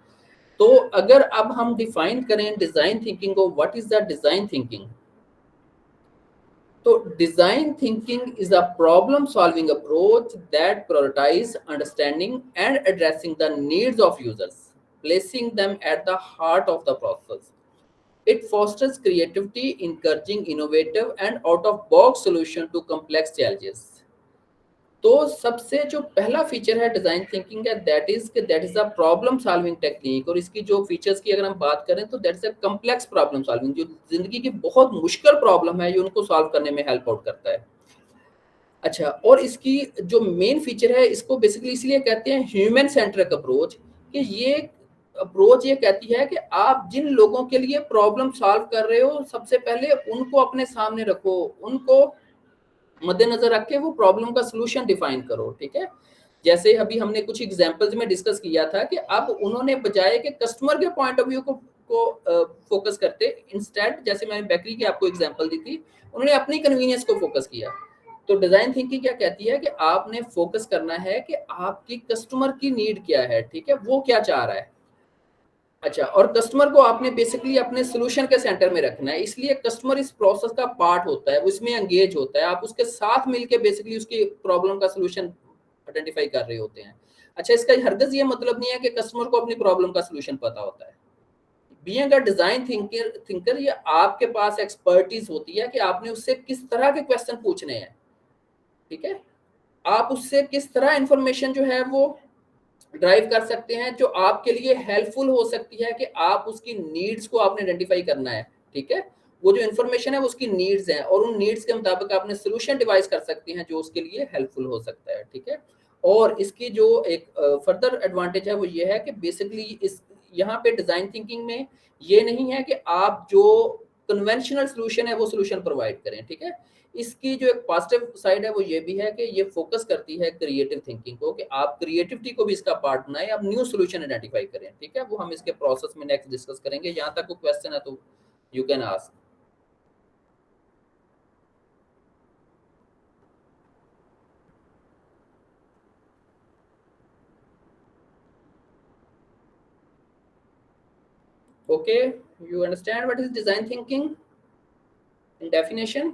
तो अगर अब हम डिफाइन करें डिजाइन थिंकिंग को, what is the design thinking? तो design thinking is a problem solving approach that prioritize understanding and addressing the needs of users, placing them at the heart of the process. It fosters creativity, encouraging innovative and out-of-box solution to complex challenges. तो सबसे जो पहला feature है design thinking है that is a problem solving technique. और इसकी जो features की अगर हम बात करें तो that is a complex problem solving, जो जिंदगी की बहुत मुश्किल प्रॉब्लम है ये उनको सॉल्व करने में हेल्प आउट करता है। अच्छा, और इसकी जो मेन फीचर है इसको बेसिकली इसलिए कहते हैं ह्यूमन सेंट्रिक अप्रोच, कि ये अप्रोच ये कहती है कि आप जिन लोगों के लिए प्रॉब्लम सॉल्व कर रहे हो सबसे पहले उनको अपने सामने रखो, उनको मद्देनजर रख के वो प्रॉब्लम का सलूशन डिफाइन करो, ठीक है। जैसे अभी हमने कुछ एग्जांपल्स में डिस्कस किया था कि अब उन्होंने बजाय कि कस्टमर के पॉइंट ऑफ व्यू को फोकस करते, इंस्टेड जैसे मैंने बेकरी की आपको एग्जांपल दी थी, उन्होंने अपनी कन्वीनियंस को फोकस किया। तो डिजाइन थिंकिंग क्या कहती है कि आपने फोकस करना है कि आपकी कस्टमर की नीड क्या है, ठीक है, वो क्या चाह रहा है। अच्छा, और कस्टमर को आपने बेसिकली अपने सोल्यूशन के सेंटर में रखना है, इसलिए कस्टमर इस प्रोसेस का पार्ट होता है, उसमें एंगेज होता है, आप उसके साथ मिलके बेसिकली उसकी प्रॉब्लम का सोल्यूशन आइडेंटिफाई कर रहे होते हैं। अच्छा, इसका हरगिज ये मतलब नहीं है कि कस्टमर को अपनी प्रॉब्लम का सोल्यूशन पता होता है। बीइंग अ डिजाइन थिंकर ये आपके पास एक्सपर्टीज होती है कि आपने उससे किस तरह के क्वेश्चन पूछने हैं, ठीक है, आप उससे किस तरह इंफॉर्मेशन जो है वो ड्राइव कर सकते हैं जो आपके लिए हेल्पफुल हो सकती है कि आप उसकी नीड्स को आपने आइडेंटिफाई करना है, ठीक है। वो जो इन्फॉर्मेशन है वो उसकी नीड्स हैं और उन नीड्स के मुताबिक आपने सोल्यूशन डिवाइस कर सकते हैं जो उसके लिए हेल्पफुल हो सकता है, ठीक है। और इसकी जो एक फर्दर एडवांटेज है वो ये है कि बेसिकली इस यहाँ पे डिजाइन थिंकिंग में ये नहीं है कि आप जो कन्वेंशनल सोल्यूशन है वो सोल्यूशन प्रोवाइड करें, ठीक है। इसकी जो एक पॉजिटिव साइड है वो ये भी है कि ये फोकस करती है क्रिएटिव थिंकिंग को, कि आप क्रिएटिविटी को भी इसका पार्ट बनाएं, आप न्यू सॉल्यूशन आइडेंटिफाई करें, ठीक है। वो हम इसके प्रोसेस में नेक्स्ट डिस्कस करेंगे। यहाँ तक कोई क्वेश्चन है तो you can ask. Okay, you understand what is design thinking in definition?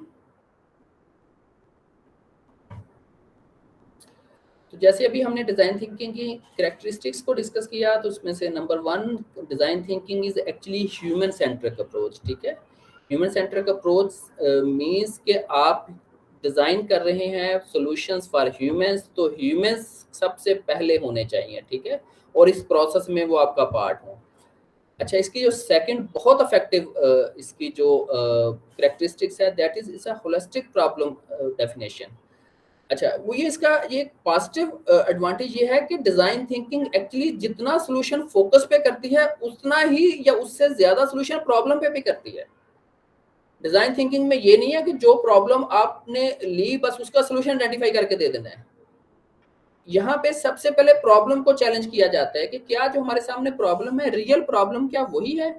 तो जैसे अभी हमने डिजाइन थिंकिंग की कैरेक्टरिस्टिक्स को डिस्कस किया तो उसमें से number 1 design thinking is actually human centric approach, ठीक है। ह्यूमन सेंट्रिक अप्रोच मींस कि आप डिजाइन कर रहे हैं सॉल्यूशंस फॉर ह्यूमंस, तो ह्यूमंस सबसे पहले होने चाहिए, ठीक है, और इस प्रोसेस में वो आपका पार्ट हो। अच्छा, इसकी जो सेकंड बहुत इफेक्टिव इसकी जो कैरेक्टरिस्टिक्स है that is a holistic problem definition. अच्छा, वो ये इसका ये पॉजिटिव एडवांटेज ये है कि डिजाइन थिंकिंग एक्चुअली जितना सॉल्यूशन फोकस पे करती है उतना ही या उससे ज्यादा सॉल्यूशन प्रॉब्लम पे भी करती है। डिजाइन थिंकिंग में ये नहीं है कि जो प्रॉब्लम आपने ली बस उसका सॉल्यूशन आइडेंटिफाई करके दे देना है। यहाँ पे सबसे पहले प्रॉब्लम को चैलेंज किया जाता है कि क्या जो हमारे सामने प्रॉब्लम है रियल प्रॉब्लम क्या वही है।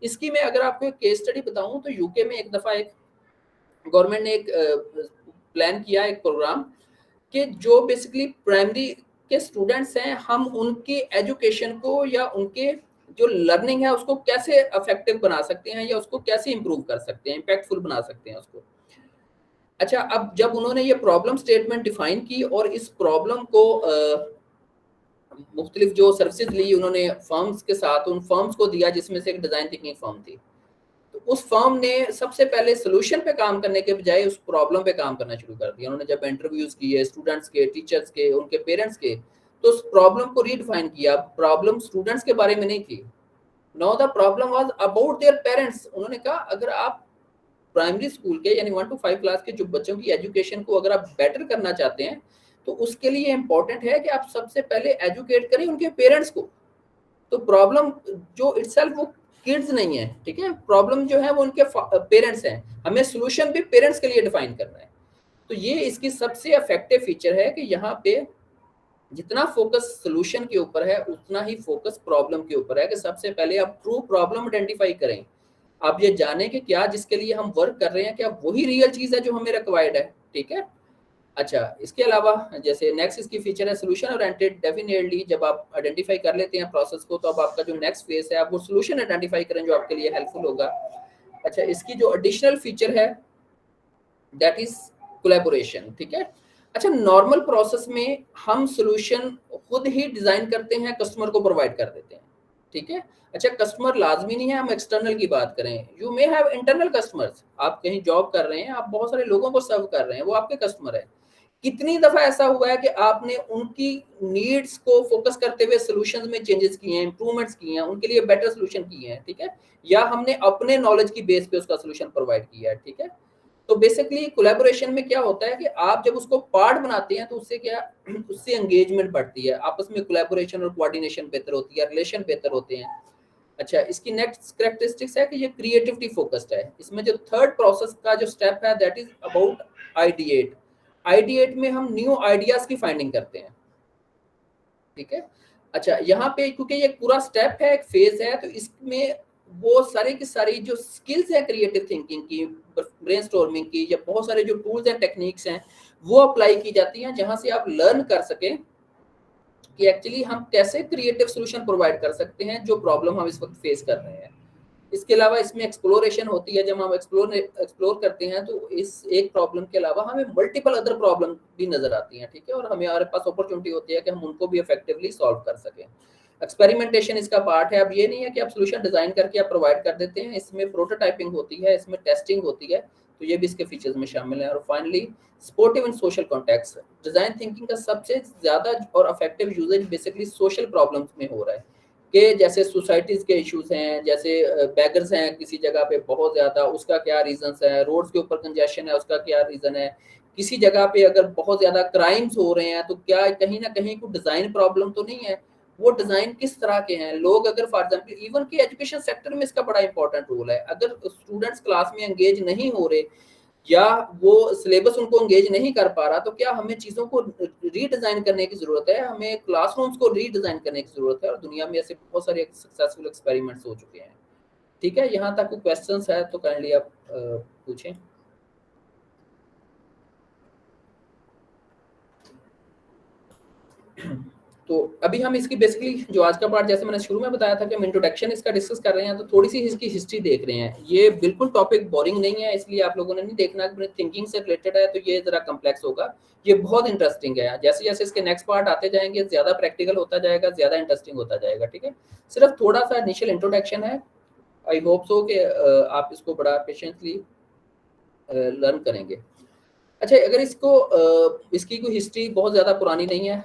इसकी मैं अगर आपको एक केस स्टडी बताऊं तो यूके में एक दफा एक गवर्नमेंट ने एक प्लान किया एक प्रोग्राम कि जो बेसिकली प्राइमरी के स्टूडेंट्स हैं हम उनकी एजुकेशन को या उनके जो लर्निंग है उसको कैसे इफेक्टिव बना सकते हैं या उसको कैसे इंप्रूव कर सकते हैं, इम्पैक्टफुल बना सकते हैं उसको। अच्छा, अब जब उन्होंने ये प्रॉब्लम स्टेटमेंट डिफाइन की और इस प्रॉब्लम को मुख्तलिफ जो सर्विसेज ली उन्होंने फर्म्स के साथ, उन फर्म्स को दिया जिसमें से एक डिज़ाइन थिंकिंग फर्म थी, तो उस फर्म ने सबसे पहले सोल्यूशन पे काम करने के बजाय उस प्रॉब्लम पे काम करना शुरू कर दिया। उन्होंने जब इंटरव्यूज किए स्टूडेंट्स के, टीचर्स के, उनके पेरेंट्स के, तो उस प्रॉब्लम को रीडिफाइन किया। प्रॉब्लम स्टूडेंट्स के बारे में नहीं थी, now the problem was about their parents. उन्होंने कहा अगर आप प्राइमरी स्कूल के यानी 1 to 5 क्लास के जो बच्चों की एजुकेशन को अगर आप बेटर करना चाहते हैं तो उसके लिए इम्पोर्टेंट है कि आप सबसे पहले एजुकेट करें उनके पेरेंट्स को। तो प्रॉब्लम जो इटसेल्फ वो किड्स नहीं है, ठीक है, प्रॉब्लम जो है वो उनके पेरेंट्स हैं। हमें सोल्यूशन भी पेरेंट्स के लिए डिफाइन करना है। तो ये इसकी सबसे इफेक्टिव फीचर है कि यहाँ पे जितना फोकस सोल्यूशन के ऊपर है उतना ही फोकस प्रॉब्लम के ऊपर है, कि सबसे पहले आप ट्रू प्रॉब्लम आइडेंटिफाई करें। आप ये जाने कि क्या जिसके लिए हम वर्क कर रहे हैं क्या वही रियल चीज है जो हमें रिक्वायर्ड है, ठीक है। अच्छा, इसके अलावा जैसे नेक्स्ट इसकी फीचर है सोल्यूशन ओरिएंटेड। डेफिनेटली जब आप आइडेंटिफाई कर लेते हैं प्रोसेस को तो अब आपका जो नेक्स्ट फेज है आप वो सोल्यूशन आइडेंटिफाई करें जो आपके लिए हेल्पफुल होगा। अच्छा, इसकी जो एडिशनल फीचर है दैट इज कोलैबोरेशन, ठीक है। अच्छा, नॉर्मल प्रोसेस में हम सोल्यूशन खुद ही डिजाइन करते हैं, कस्टमर को प्रोवाइड कर देते हैं, ठीक है। अच्छा, कस्टमर लाजमी नहीं है, हम एक्सटर्नल की बात करें, you may have internal customers. आप कहीं जॉब कर रहे हैं, आप बहुत सारे लोगों को सर्व कर रहे हैं, वो आपके कस्टमर है। कितनी दफा ऐसा हुआ है कि आपने उनकी नीड्स को फोकस करते हुए सॉल्यूशंस में चेंजेस किए हैं, इंप्रूवमेंट्स किए हैं, उनके लिए बेटर सॉल्यूशन किए हैं, ठीक है, या हमने अपने नॉलेज की बेस पे उसका सॉल्यूशन प्रोवाइड किया है, ठीक है। तो बेसिकली कोलैबोरेशन में क्या होता है कि आप जब उसको पार्ट बनाते हैं तो उससे क्या, उससे एंगेजमेंट बढ़ती है, आपस में कोलैबोरेशन और कोऑर्डिनेशन बेहतर होती है, रिलेशन बेहतर होते हैं। अच्छा, इसकी नेक्स्ट कैरेक्टरिस्टिक्स है कि ये क्रिएटिविटी फोकस्ड है। इसमें जो थर्ड प्रोसेस का जो स्टेप है that is about ideate. Ideate में हम न्यू आइडियाज की फाइंडिंग करते हैं, ठीक है। अच्छा, यहाँ पे क्योंकि ये पूरा स्टेप है, एक फेज है, तो इसमें वो सारी की सारी जो स्किल्स है क्रिएटिव थिंकिंग की, ब्रेनस्टॉर्मिंग की, या बहुत सारे जो टूल्स एंड टेक्निक्स हैं वो अप्लाई की जाती हैं, जहां से आप लर्न कर सकें कि एक्चुअली हम कैसे क्रिएटिव सॉल्यूशन प्रोवाइड कर सकते हैं जो प्रॉब्लम हम इस वक्त फेस कर रहे हैं। इसके अलावा इसमें एक्सप्लोरेशन होती है। जब हम एक्सप्लोर करते हैं तो इस एक प्रॉब्लम के अलावा हमें मल्टीपल अदर प्रॉब्लम भी नजर आती हैं, ठीक है, और हमारे पास अपॉर्चुनिटी होती है कि हम उनको भी इफेक्टिवली सॉल्व कर सकें। एक्सपेरिमेंटेशन इसका पार्ट है। अब ये नहीं है कि आप सॉल्यूशन डिजाइन करके आप प्रोवाइड कर देते हैं, इसमें प्रोटोटाइपिंग होती है, इसमें टेस्टिंग होती है, तो ये भी इसके फीचर्स में शामिल है। और finally supportive and social context. Design thinking का सबसे ज्यादा और effective uses basically social problems में हो रहा है, कि जैसे सोसाइटीज के इश्यूज हैं, जैसे बैगर्स हैं किसी जगह पे बहुत ज्यादा, उसका क्या रीजंस है, रोड्स के ऊपर कंजेशन है, उसका क्या रीजन है, किसी जगह पे अगर बहुत ज्यादा क्राइम्स हो रहे हैं तो क्या कहीं ना कहीं कोई डिजाइन प्रॉब्लम तो नहीं है, वो डिजाइन किस तरह के हैं। लोग अगर फॉर एग्जांपल इवन कि एजुकेशन सेक्टर में इसका बड़ा इंपॉर्टेंट रोल है, अगर स्टूडेंट्स क्लास में एंगेज नहीं हो रहे या वो सिलेबस उनको एंगेज नहीं कर पा रहा, तो क्या हमें चीज़ों को रीडिज़ाइन करने की ज़रूरत है, हमें क्लासरूम्स को रीडिज़ाइन करने की ज़रूरत है। और दुनिया में ऐसे बहुत सारे सक्सेसफुल एक्सपेरिमेंट्स हो चुके हैं, ठीक है। यहाँ तक कोई क्वेश्चंस है तो काइंडली आप पूछें। तो अभी हम इसकी बेसिकली जो आज का पार्ट, जैसे मैंने शुरू में बताया था कि हम इंट्रोडक्शन इसका डिस्कस कर रहे हैं, तो थोड़ी सी इसकी हिस्ट्री देख रहे हैं। ये बिल्कुल टॉपिक बोरिंग नहीं है, इसलिए आप लोगों ने नहीं देखना कि थिंकिंग से रिलेटेड है तो ये जरा कम्प्लेक्स होगा। ये बहुत इंटरेस्टिंग है, जैसे जैसे इसके नेक्स्ट पार्ट आते जाएंगे ज्यादा प्रैक्टिकल होता जाएगा, ज्यादा इंटरेस्टिंग होता जाएगा, ठीक है। सिर्फ थोड़ा सा इनिशियल इंट्रोडक्शन है। आई होप सो कि आप इसको बड़ा पेशेंटली लर्न करेंगे। अच्छा, अगर इसको इसकी कोई हिस्ट्री बहुत ज़्यादा पुरानी नहीं है,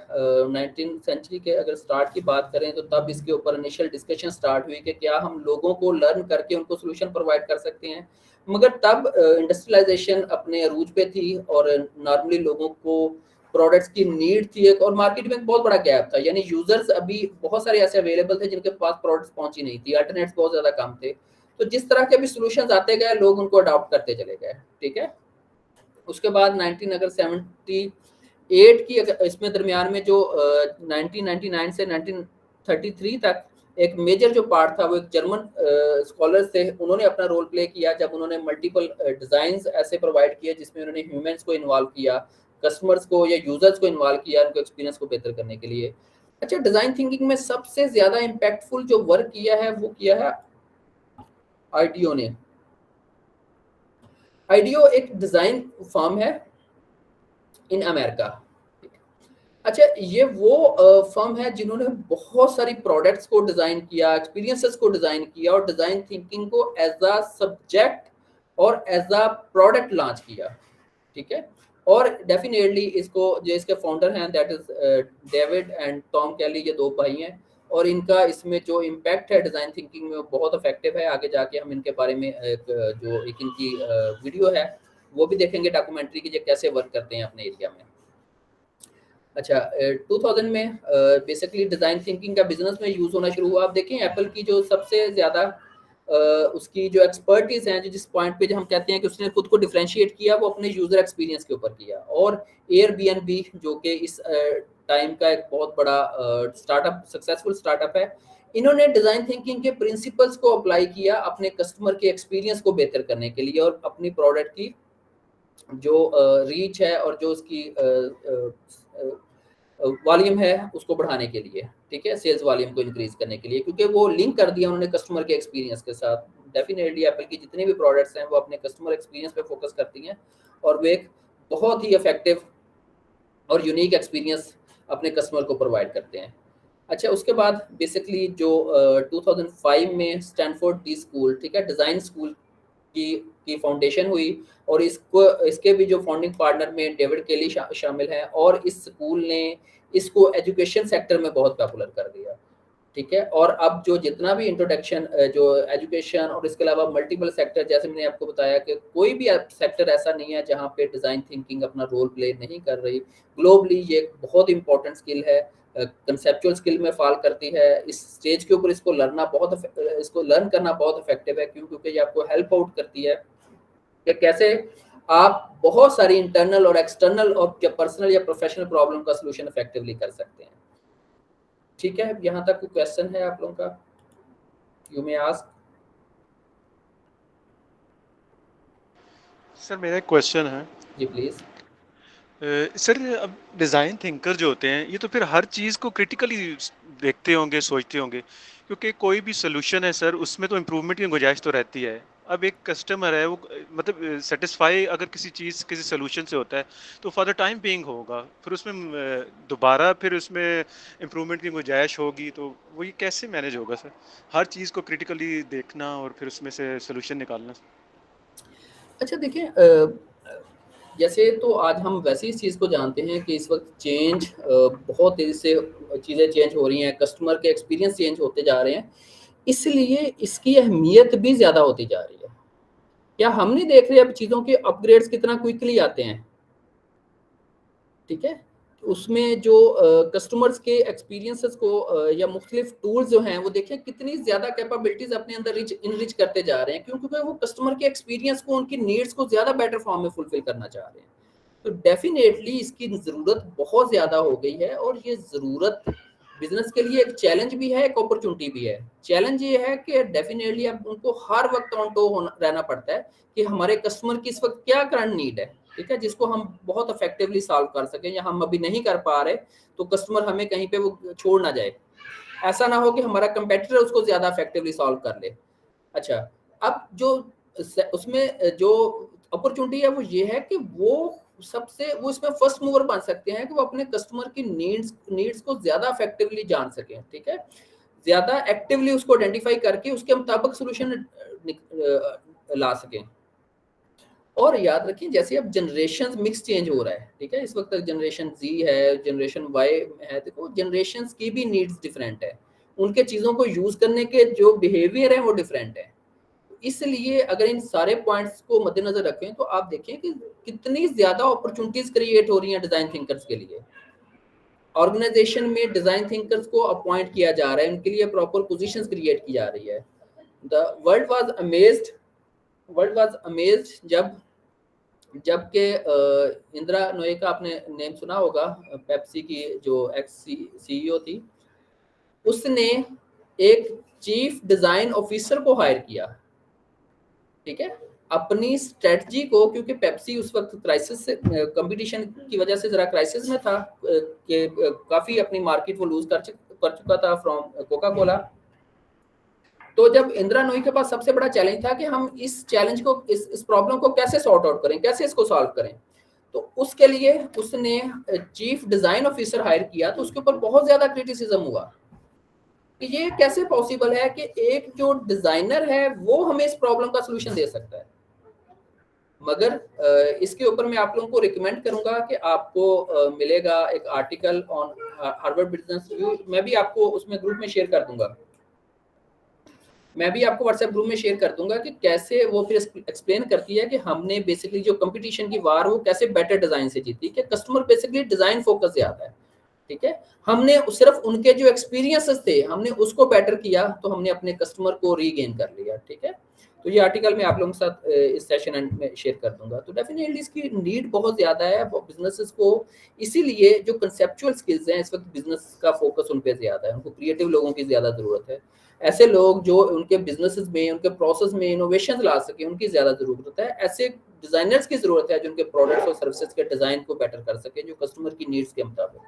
19th सेंचुरी के अगर स्टार्ट की बात करें तो तब इसके ऊपर इनिशियल डिस्कशन स्टार्ट हुई कि क्या हम लोगों को लर्न करके उनको सोल्यूशन प्रोवाइड कर सकते हैं। मगर तब इंडस्ट्रियलाइजेशन अपने अरूज पे थी और नॉर्मली लोगों को प्रोडक्ट्स की नीड थी एक, और मार्केट में एक बहुत बड़ा गैप था, यानी यूजर्स अभी बहुत सारे ऐसे अवेलेबल थे जिनके पास प्रोडक्ट्स पहुंची नहीं थी, अल्टरनेट्स बहुत ज़्यादा कम थे। तो जिस तरह के अभी सोल्यूशन आते गए लोग उनको अडॉप्ट करते चले गए, ठीक है। उसके बाद 1978 की इसमें दरमियान में जो 1999 से 1933 तक एक मेजर जो पार्ट था वो एक जर्मन स्कॉलर्स थे, उन्होंने अपना रोल प्ले किया जब उन्होंने मल्टीपल डिजाइन्स ऐसे प्रोवाइड किए जिसमें उन्होंने ह्यूमंस को इन्वॉल्व किया, कस्टमर्स को या यूजर्स को इन्वॉल्व किया उनको एक्सपीरियंस को बेहतर करने के लिए। अच्छा, डिजाइन थिंकिंग में सबसे ज्यादा इम्पैक्टफुल जो वर्क किया है वो किया है आईडीओ ने। आइडियो एक डिज़ाइन फर्म है इन अमेरिका। अच्छा, ये वो फर्म है जिन्होंने बहुत सारी प्रोडक्ट्स को डिज़ाइन किया, एक्सपीरियंसेस को डिज़ाइन किया और डिज़ाइन थिंकिंग को एज अ सब्जेक्ट और एज अ प्रोडक्ट लॉन्च किया, ठीक है। और डेफिनेटली इसको जो इसके फाउंडर हैं that is David and Tom Kelley, ये दो भाई हैं और इनका इसमें जो इम्पैक्ट है डिज़ाइन थिंकिंग में वो बहुत इफेक्टिव है। आगे जाके हम इनके बारे में जो एक इनकी वीडियो है वो भी देखेंगे डॉक्यूमेंट्री की, जो कैसे वर्क करते हैं अपने एरिया में। अच्छा, 2000 में बेसिकली डिज़ाइन थिंकिंग का बिजनेस में यूज़ होना शुरू हुआ। आप देखें एप्पल की जो सबसे ज़्यादा उसकी जो एक्सपर्टीज़ हैं, जो जिस पॉइंट पे जो हम कहते हैं कि उसने खुद को डिफरेंशिएट किया, वो अपने यूज़र एक्सपीरियंस के ऊपर किया। और एयरबीएनबी जो कि इस टाइम का एक बहुत बड़ा स्टार्टअप, सक्सेसफुल स्टार्टअप है, इन्होंने डिज़ाइन थिंकिंग के प्रिंसिपल्स को अप्लाई किया अपने कस्टमर के एक्सपीरियंस को बेहतर करने के लिए और अपनी प्रोडक्ट की जो रीच है और जो उसकी वॉल्यूम है उसको बढ़ाने के लिए, ठीक है, सेल्स वॉल्यूम को इंक्रीज करने के लिए, क्योंकि वो लिंक कर दिया उन्होंने कस्टमर के एक्सपीरियंस के साथ। डेफिनेटली एप्पल की जितने भी प्रोडक्ट्स हैं वो अपने कस्टमर एक्सपीरियंस पे फोकस करती हैं और वो एक बहुत ही इफेक्टिव और यूनिक एक्सपीरियंस अपने कस्टमर को प्रोवाइड करते हैं। अच्छा, उसके बाद बेसिकली जो 2005 में स्टैनफोर्ड डी स्कूल, ठीक है, डिज़ाइन स्कूल की फाउंडेशन हुई और इसके भी जो फाउंडिंग पार्टनर में डेविड केली शामिल हैं और इस स्कूल ने इसको एजुकेशन सेक्टर में बहुत पॉपुलर कर दिया, ठीक है। और अब जो जितना भी इंट्रोडक्शन जो एजुकेशन और इसके अलावा मल्टीपल सेक्टर, जैसे मैंने आपको बताया कि कोई भी सेक्टर ऐसा नहीं है जहाँ पे डिज़ाइन थिंकिंग अपना रोल प्ले नहीं कर रही। ग्लोबली ये एक बहुत इंपॉर्टेंट स्किल है, कंसेप्चुअल स्किल में फॉल करती है। इस स्टेज के ऊपर इसको लर्न करना बहुत इफेक्टिव है, क्योंकि ये आपको हेल्प आउट करती है कि कैसे आप बहुत सारी इंटरनल और एक्सटर्नल और पर्सनल या प्रोफेशनल प्रॉब्लम का सलूशन इफेक्टिवली कर सकते हैं, ठीक है। यहाँ तक कोई क्वेश्चन है आप लोगों का? You may ask. सर मेरा एक क्वेश्चन है। जी प्लीज। सर अब डिज़ाइन थिंकर जो होते हैं ये तो फिर हर चीज़ को क्रिटिकली देखते होंगे, सोचते होंगे, क्योंकि कोई भी सोल्यूशन है सर उसमें तो इम्प्रूवमेंट की गुंजाइश तो रहती है। अब एक कस्टमर है वो मतलब सेटिस्फाई अगर किसी चीज़ किसी सोल्यूशन से होता है तो फॉर द टाइम बीइंग होगा, फिर उसमें दोबारा फिर उसमें इम्प्रूवमेंट की गुंजाइश होगी, तो वो ये कैसे मैनेज होगा सर, हर चीज़ को क्रिटिकली देखना और फिर उसमें से सोल्यूशन निकालना? अच्छा देखिए, जैसे तो आज हम वैसे इस चीज़ को जानते हैं कि इस वक्त चेंज बहुत तेज़ी से चीज़ें चेंज हो रही हैं, कस्टमर के एक्सपीरियंस चेंज होते जा रहे हैं, इसलिए इसकी अहमियत भी ज़्यादा होती जा रही है। क्या हम नहीं देख रहे अब चीज़ों के अपग्रेड्स कितना क्विकली आते हैं, ठीक है। उसमें जो कस्टमर्स के एक्सपीरियंसेस को या मुख्तलिफ टूल्स जो हैं वो देखें कितनी ज़्यादा कैपेबिलिटीज़ अपने अंदर इनरिच करते जा रहे हैं, क्योंकि वो कस्टमर के एक्सपीरियंस को, उनकी नीड्स को ज़्यादा बेटर फॉर्म में फुलफिल करना चाह रहे हैं। तो डेफिनेटली इसकी ज़रूरत बहुत ज़्यादा हो गई है और ये ज़रूरत बिजनेस के लिए एक चैलेंज भी है, एक अपॉर्चुनिटी भी है। चैलेंज ये है कि डेफिनेटली अब उनको हर वक्त ऑन टो रहना पड़ता है कि हमारे कस्टमर की इस वक्त क्या करंट नीड है, ठीक है, जिसको हम बहुत इफेक्टिवली सॉल्व कर सकें, या हम अभी नहीं कर पा रहे तो कस्टमर हमें कहीं पे वो छोड़ ना जाए। ऐसा ना हो कि हमारा कंपेटिटर उसको ज़्यादा इफेक्टिवली सॉल्व कर ले। अच्छा, अब जो उसमें जो अपॉर्चुनिटी है वो ये है कि वो इसमें फर्स्ट मूवर बन सकते हैं कि वो अपने कस्टमर की नीड्स को ज़्यादा इफेक्टिवली जान सकें, ठीक है, ज़्यादा एक्टिवली उसको आइडेंटिफाई करके उसके मुताबिक सोल्यूशन ला सकें। और याद रखिए जैसे अब जनरेशन मिक्स चेंज हो रहा है, ठीक है, इस वक्त तक जनरेशन Z है, जनरेशन Y है, देखो जनरेशंस की भी नीड्स डिफरेंट है, उनके चीज़ों को यूज़ करने के जो बिहेवियर है वो डिफरेंट है। इसलिए अगर इन सारे पॉइंट्स को मद्देनजर रखें तो आप देखें कि कितनी ज़्यादा अपॉर्चुनिटीज़ क्रिएट हो रही हैं डिज़ाइन थिंकर्स के लिए। ऑर्गेनाइजेशन में डिज़ाइन थिंकर्स को अपॉइंट किया जा रहा है, उनके लिए प्रॉपर पोजीशंस क्रिएट की जा रही है। द वर्ल्ड वाज अमेज्ड जबकि इंदिरा नोए का आपने नेम सुना होगा, पेप्सी की जो एक्स CEO थी, उसने एक चीफ डिज़ाइन ऑफिसर को हायर किया, ठीक है, अपनी स्ट्रेटजी को, क्योंकि पेप्सी उस वक्त क्राइसिस से, कंपटीशन की वजह से जरा क्राइसिस में था कि काफ़ी अपनी मार्केट वो लूज कर चुका था फ्रॉम कोका कोला। तो जब इंदिरा नूई के पास सबसे बड़ा चैलेंज था कि हम इस चैलेंज को, इस प्रॉब्लम को कैसे सॉर्ट आउट करें, कैसे इसको सॉल्व करें, तो उसके लिए उसने चीफ डिजाइन ऑफिसर हायर किया। तो उसके ऊपर बहुत ज्यादा क्रिटिसिज्म हुआ कि ये कैसे पॉसिबल है कि एक जो डिजाइनर है वो हमें इस प्रॉब्लम का सोल्यूशन दे सकता है। मगर इसके ऊपर मैं आप लोगों को रिकमेंड करूंगा कि आपको मिलेगा एक article on Harvard business review, मैं भी आपको उसमें ग्रुप में शेयर कर दूंगा, मैं भी आपको व्हाट्सएप ग्रुप में शेयर कर दूंगा कि कैसे वो फिर एक्सप्लेन करती है कि हमने बेसिकली जो कंपटीशन की वार वो कैसे बेटर डिजाइन से जीती, कि कस्टमर बेसिकली डिजाइन फोकस से आता है, ठीक है। हमने सिर्फ उनके जो एक्सपीरियंसेस थे हमने उसको बेटर किया तो हमने अपने कस्टमर को रीगेन कर लिया, ठीक है। तो ये आर्टिकल मैं आप लोगों के साथ इस सेशन एंड में शेयर कर दूंगा। तो डेफिनेटली इसकी नीड बहुत ज्यादा है बिजनेसेस को, इसीलिए जो कंसेप्चुअल स्किल्स हैं इस वक्त बिजनेस का फोकस उन पे ज्यादा है, उनको क्रिएटिव लोगों की ज्यादा जरूरत है, ऐसे लोग जो उनके बिजनेसेस में, उनके प्रोसेस में इनोवेशन ला सके उनकी ज्यादा जरूरत है, ऐसे डिजाइनर्स की जरूरत है जो उनके प्रोडक्ट्स और सर्विसेज के डिजाइन को बेटर कर सके जो कस्टमर की नीड्स के मुताबिक,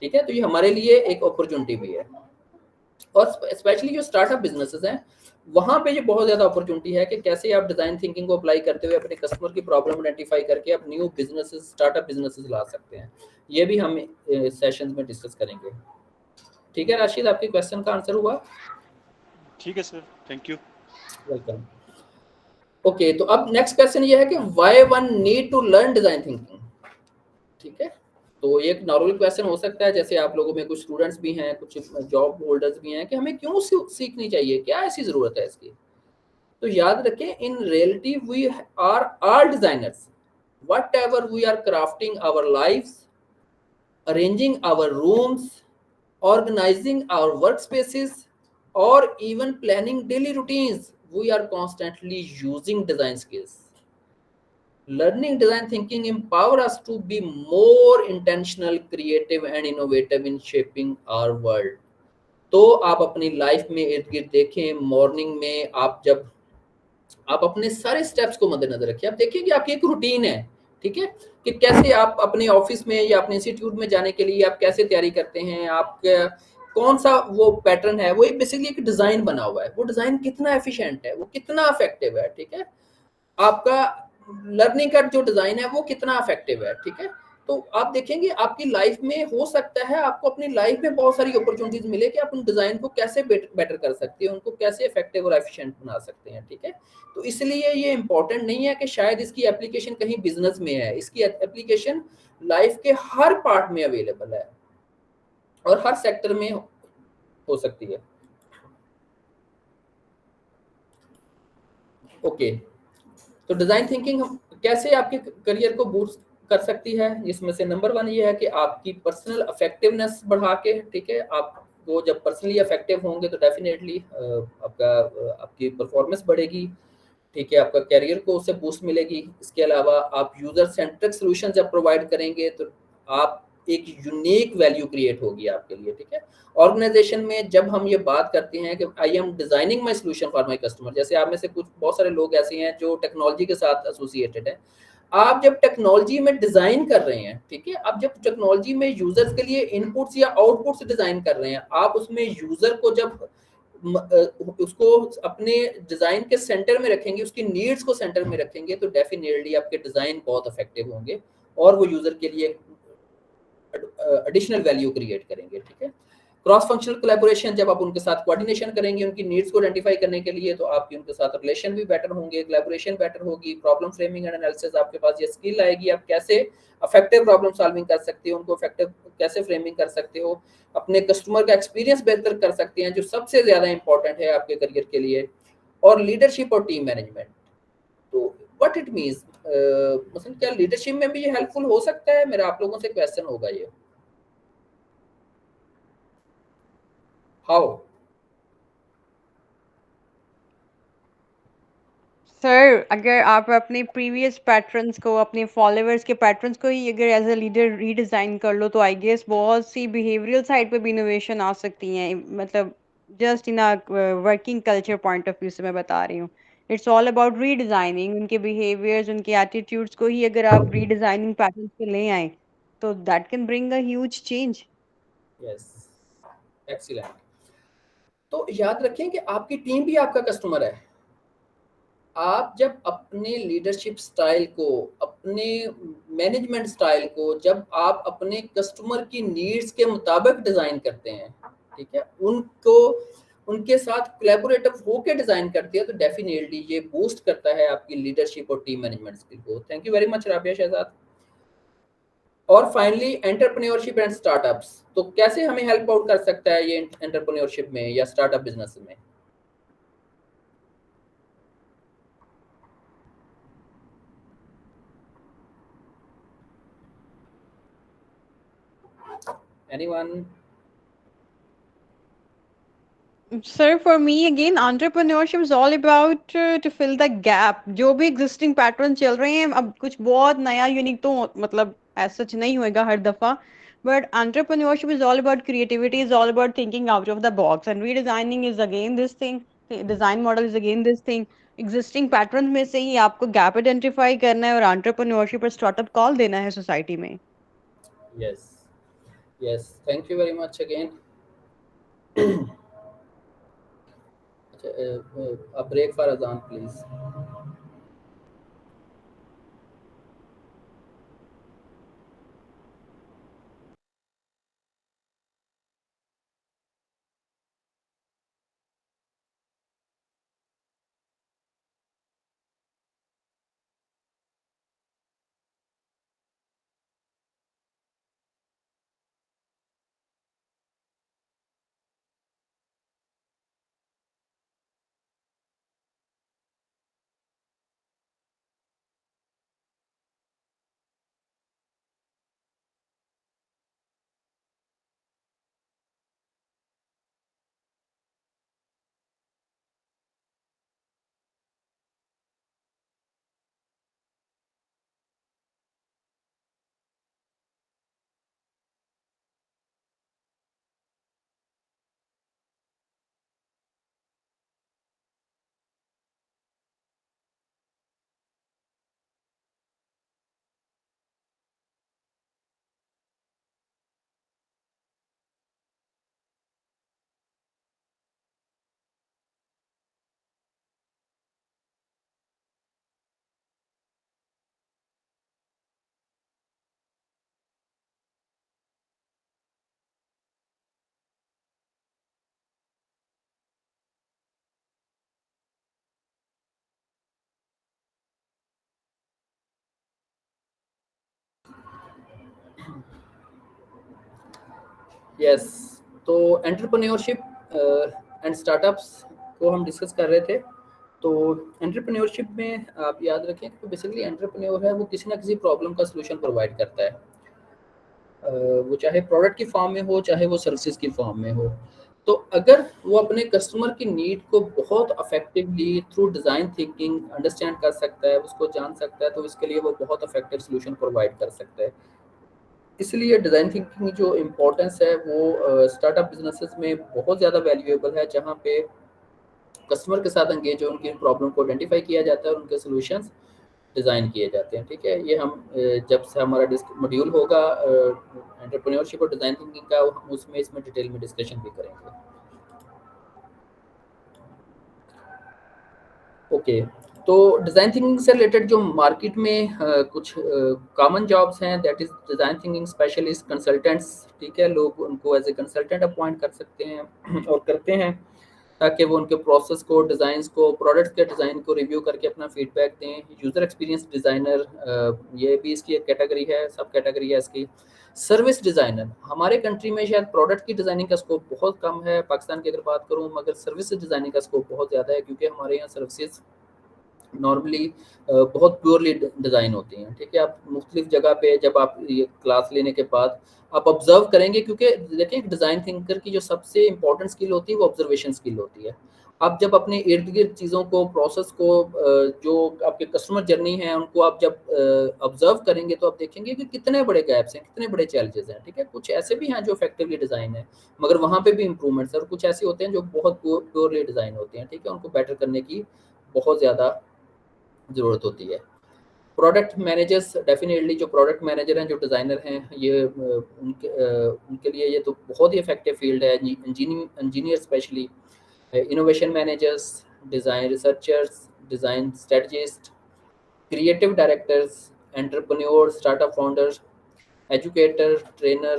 ठीक है। तो ये हमारे लिए एक अपॉर्चुनिटी भी है, और स्पेशली जो स्टार्टअप बिजनेसेस हैं वहां पे ये बहुत ज्यादा अपॉर्चुनिटी है कि कैसे आप डिजाइन थिंकिंग को अप्लाई करते हुए अपने कस्टमर की प्रॉब्लम आइडेंटिफाई करके आप न्यू बिजनेसेस, स्टार्टअप बिजनेसेस ला सकते हैं। ये भी हम सेशंस में डिस्कस करेंगे, ठीक है। राशिद, आपके क्वेश्चन का आंसर हुआ? ठीक है sir, thank you. Welcome. Okay, तो अब नेक्स्ट क्वेश्चन ये है कि why one need to learn design thinking, ठीक है। तो एक नॉर्मल क्वेश्चन हो सकता है, जैसे आप लोगों में कुछ स्टूडेंट्स भी हैं, कुछ जॉब होल्डर्स भी हैं, कि हमें क्यों सीखनी चाहिए, क्या ऐसी जरूरत है इसकी। तो याद रखें, in reality we are all designers, whatever we are crafting our lifes, arranging our rooms, organising our work spaces, और even planning daily routines, we are constantly using design skills. Learning design thinking empower us to be more intentional, creative and innovative in shaping our world. तो आप अपनी life में इर्द गिर्द देखें, morning में जब आप अपने सारे स्टेप्स को मद्देनजर रखिए, आप देखिए कि आपकी एक रूटीन है, ठीक है, कि कैसे आप अपने ऑफिस में या अपने इंस्टीट्यूट में जाने के लिए आप कैसे तैयारी करते हैं, आप कौन सा वो पैटर्न है, वो बेसिकली एक डिजाइन बना हुआ है, वो डिजाइन कितना एफिशिएंट है, वो कितना इफेक्टिव है, ठीक है। आपका लर्निंग का जो डिजाइन है वो कितना इफेक्टिव है, ठीक है। तो आप देखेंगे आपकी लाइफ में हो सकता है आपको अपनी लाइफ में बहुत सारी अपॉर्चुनिटीज मिले कि आप उन डिजाइन को कैसे बेटर कर सकते हैं, उनको कैसे इफेक्टिव और एफिशिएंट बना सकते हैं, ठीक है। तो इसलिए ये इंपॉर्टेंट नहीं है कि शायद इसकी एप्लीकेशन कहीं बिजनेस में है, इसकी एप्लीकेशन लाइफ के हर पार्ट में अवेलेबल है और हर सेक्टर में हो सकती है। ओके, तो डिजाइन थिंकिंग कैसे आपके करियर को बूस्ट कर सकती है, इसमें से नंबर 1 ये है कि आपकी पर्सनल इफेक्टिवनेस बढ़ा के, ठीक है। आप वो जब पर्सनली इफेक्टिव होंगे तो डेफिनेटली आपकी परफॉर्मेंस बढ़ेगी, ठीक है, आपका करियर को उससे बूस्ट मिलेगी। इसके अलावा आप यूजर सेंट्रिक सॉल्यूशन जब प्रोवाइड करेंगे तो आप एक यूनिक वैल्यू क्रिएट होगी आपके लिए, ठीक है। ऑर्गेनाइजेशन में जब हम ये बात करते हैं कि I am designing my solution for my customer, जैसे आप में से बहुत सारे लोग ऐसे हैं जो टेक्नोलॉजी के साथ एसोसिएटेड है, आप जब टेक्नोलॉजी में डिजाइन कर रहे हैं, ठीक है, आप जब टेक्नोलॉजी में यूजर्स के लिए इनपुट्स या आउटपुट्स डिजाइन कर रहे हैं, आप उसमें यूजर को जब उसको अपने डिजाइन के सेंटर में रखेंगे, उसकी नीड्स को सेंटर में रखेंगे, तो डेफिनेटली आपके डिजाइन बहुत इफेक्टिव होंगे और वो यूजर के लिए एडिशनल वैल्यू क्रिएट करेंगे, ठीक है। क्रॉस फंक्शनल कोलैबोरेशन, जब आप उनके साथ कोऑर्डिनेशन करेंगे उनकी नीड्स को आइडेंटिफाई करने के लिए, तो आपकी उनके साथ रिलेशन भी बेटर होंगे, कोलैबोरेशन बेटर होगी, प्रॉब्लम फ्रेमिंग एंड एनालिसिस, आपके पास ये स्किल आएगी, आप कैसे इफेक्टिव प्रॉब्लम सॉल्विंग कर सकते हो, उनको इफेक्टिव कैसे फ्रेमिंग कर सकते हो, अपने कस्टमर का एक्सपीरियंस बेहतर कर सकते हैं, जो सबसे ज्यादा इंपॉर्टेंट है आपके करियर के लिए, और लीडरशिप और टीम मैनेजमेंट। तो व्हाट इट मींस, मतलब क्या लीडरशिप में भी ये हेल्पफुल हो सकता है, मेरा आप लोगों से क्वेश्चन होगा ये, हाउ? सर, अगर आप अपने प्रीवियस पैटर्न्स को, अपने फॉलोअर्स के पैटर्न्स को ही अगर एज अ लीडर रीडिजाइन कर लो, तो आई गेस बहुत सी बिहेवियरल साइड पे भी इनोवेशन आ सकती हैं। मतलब just in a working culture point of view से मैं बता रही हूँ। इट्स ऑल अबाउट रीडिजाइनिंग, उनके बिहेवियर्स, उनके एटीट्यूड्स को ही अगर आप रीडिजाइनिंग पैटर्न्स पे ले आए तो that can bring a huge change. Yes, excellent. तो याद रखें कि आपकी टीम भी आपका कस्टमर है। आप जब अपने लीडरशिप स्टाइल को, अपने मैनेजमेंट स्टाइल को जब आप अपने कस्टमर की नीड्स के मुताबिक डिज़ाइन करते हैं, ठीक है, उनको उनके साथ कोलैबोरेटिव होकर डिज़ाइन करते हैं, तो डेफिनेटली ये बूस्ट करता है आपकी लीडरशिप और टीम मैनेजमेंट स्किल को। Thank you very much Rabia Shahzad. और फाइनली एंटरप्रेन्योरशिप एंड स्टार्टअप्स, तो कैसे हमें हेल्प आउट कर सकता है ये एंटरप्रेन्योरशिप में या स्टार्टअप बिजनेस में? Anyone? Sir, for me again, entrepreneurship is all about to fill the gap. जो भी existing pattern चल रहे हैं, अब कुछ बहुत नया यूनिक तो मतलब as such नहीं होएगा हर दफा. But entrepreneurship is all about creativity, is all about thinking out of the box, and redesigning is again this thing. The design model is again this thing. Existing patterns में से ही आपको gap identify करना है और entrepreneurship और startup call देना है society में. Yes. Yes. Thank you very much again. A break for Azan, please. Yes, तो एंटरप्रेन्योरशिप एंड स्टार्टअप्स को हम डिस्कस कर रहे थे। तो एंटरप्रेन्योरशिप में आप याद रखें कि बेसिकली एंटरप्रेन्योर है वो किसी ना किसी प्रॉब्लम का सलूशन प्रोवाइड करता है, वो चाहे प्रोडक्ट की फॉर्म में हो चाहे वो सर्विसेज की फॉर्म में हो। तो अगर वो अपने कस्टमर की नीड को बहुत effectively through design thinking understand कर सकता है, उसको जान सकता है, तो इसके लिए वो बहुत इफेक्टिव सलूशन प्रोवाइड कर सकता है। इसलिए डिज़ाइन थिंकिंग की जो इम्पोर्टेंस है वो स्टार्टअप बिजनेसेस में बहुत ज़्यादा वैल्यूएबल है, जहाँ पे कस्टमर के साथ एंगेज हो, उनकी प्रॉब्लम को आइडेंटिफाई किया जाता है और उनके सॉल्यूशंस डिज़ाइन किए जाते हैं। ठीक है, ये हम जब से हमारा मॉड्यूल होगा एंटरप्रेन्योरशिप और डिज़ाइन थिंकिंग का, हम उसमें इसमें डिटेल में डिस्कशन भी करेंगे। ओके, तो डिज़ाइन थिंकिंग से रिलेटेड जो मार्केट में कुछ कॉमन जॉब्स हैं, that is design thinking specialist, consultants. ठीक है, लोग उनको एज ए कंसल्टेंट अपॉइंट कर सकते हैं और करते हैं, ताकि वो उनके प्रोसेस को, डिज़ाइंस को, प्रोडक्ट्स के डिज़ाइन को रिव्यू करके अपना फीडबैक दें। यूज़र एक्सपीरियंस डिज़ाइनर, ये भी इसकी एक कैटेगरी है, सब कैटेगरी है इसकी। सर्विस डिज़ाइनर, हमारे कंट्री में शायद प्रोडक्ट की डिज़ाइनिंग का स्कोप बहुत कम है, पाकिस्तान की अगर बात करूँ, मगर सर्विस डिज़ाइनिंग का स्कोप बहुत ज़्यादा है, क्योंकि हमारे यहाँ सर्विसेज नॉर्मली बहुत प्योरली डिज़ाइन होती हैं। ठीक है, आप मुख्तलिफ जगह पे जब आप ये क्लास लेने के बाद आप ऑब्जर्व करेंगे, क्योंकि देखिए एक डिज़ाइन थिंकर की जो सबसे इंपॉर्टेंट स्किल होती है वो ऑब्जर्वेशन स्किल होती है। आप जब अपने इर्द गिर्द चीज़ों को, प्रोसेस को, जो आपके कस्टमर जर्नी है उनको आप जब ऑब्जर्व करेंगे, तो आप देखेंगे कि कितने बड़े गैप्स हैं, कितने बड़े चैलेंजेस हैं। ठीक है, कुछ ऐसे भी हैं जो इफेक्टिवली डिज़ाइन है, मगर वहाँ पे भी इंप्रूवमेंट्स है, और कुछ ऐसे होते हैं जो बहुत प्योरली डिज़ाइन होते हैं। ठीक है, उनको बेटर करने की बहुत ज़्यादा ज़रूरत होती है। प्रोडक्ट मैनेजर्स, डेफिनेटली जो प्रोडक्ट मैनेजर हैं, जो डिज़ाइनर हैं, ये उनके लिए ये तो बहुत ही इफेक्टिव फील्ड है। Engineer specially innovation managers, design researchers, design strategists, creative directors, entrepreneurs, startup founders, educator, trainer,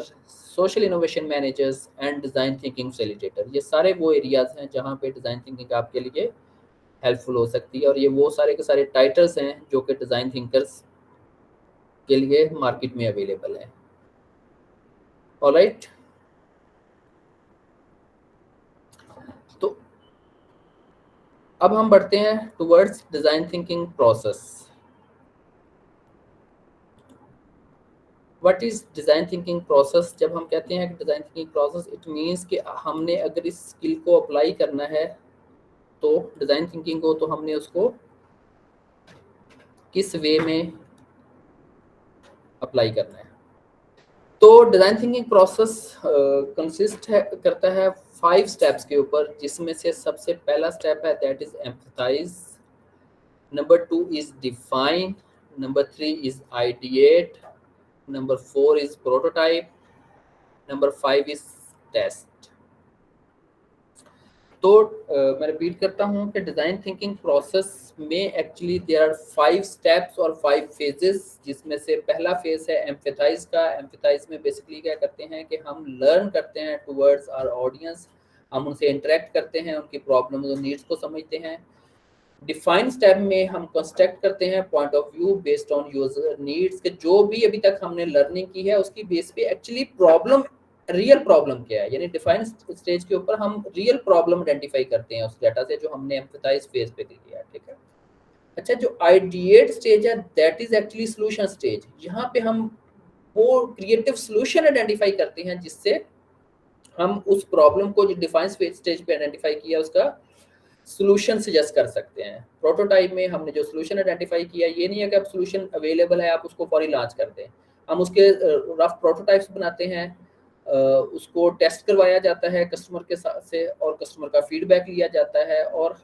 social innovation managers and design thinking facilitator, ये सारे वो एरियाज हैं जहाँ पे डिज़ाइन थिंकिंग आपके लिए हेल्पफुल हो सकती है, और ये वो सारे के सारे टाइटल्स हैं जो कि डिज़ाइन थिंकर्स के लिए मार्केट में अवेलेबल हैं। ऑलराइट, तो अब हम बढ़ते हैं towards design thinking process. What is design thinking process? जब हम कहते हैं कि design thinking process, it means कि हमने अगर इस स्किल को अप्लाई करना है तो डिज़ाइन थिंकिंग को, तो हमने उसको किस वे में अप्लाई करना है। तो डिज़ाइन थिंकिंग प्रोसेस कंसिस्ट करता है 5 स्टेप्स के ऊपर, जिसमें से सबसे पहला स्टेप है that is empathise, number 2 is define, number 3 is ideate, number 4 is prototype, number 5 is test. तो मैं रिपीट करता हूँ कि डिज़ाइन थिंकिंग प्रोसेस में एक्चुअली देयर आर 5 स्टेप्स और 5 फेजेस, जिसमें से पहला फेज है एम्पैथाइज का। एम्पैथाइज में बेसिकली क्या करते हैं कि हम लर्न करते हैं टुवर्ड्स आवर ऑडियंस, हम उनसे इंटरेक्ट करते हैं, उनकी प्रॉब्लम्स और नीड्स को समझते हैं। डिफाइन स्टेप में हम कंस्ट्रक्ट करते हैं point of view based on user needs, के जो भी अभी तक हमने लर्निंग की है उसकी बेस पे एक्चुअली प्रॉब्लम, रियल प्रॉब्लम क्या है, यानी डिफाइन स्टेज के ऊपर हम रियल प्रॉब्लम आइडेंटिफाई करते हैं उस डाटा से जो हमने एम्पैथाइज फेज पे किया है, ठीक है। अच्छा, जो आइडिएट स्टेज है that is actually solution stage, यहाँ पे हम वो क्रिएटिव सॉल्यूशन आइडेंटिफाई करते हैं जिससे हम उस प्रॉब्लम को जो डिफाइन स्टेज पे आइडेंटिफाई किया उसका सॉल्यूशन सजेस्ट कर सकते हैं। प्रोटोटाइप में हमने जो सॉल्यूशन आइडेंटिफाई किया, ये नहीं है कि अब सॉल्यूशन अवेलेबल है आप उसको फौरी लॉन्च कर दें, हम उसके रफ प्रोटोटाइप्स बनाते हैं, उसको टेस्ट करवाया जाता है कस्टमर के साथ से, और कस्टमर का फीडबैक लिया जाता है और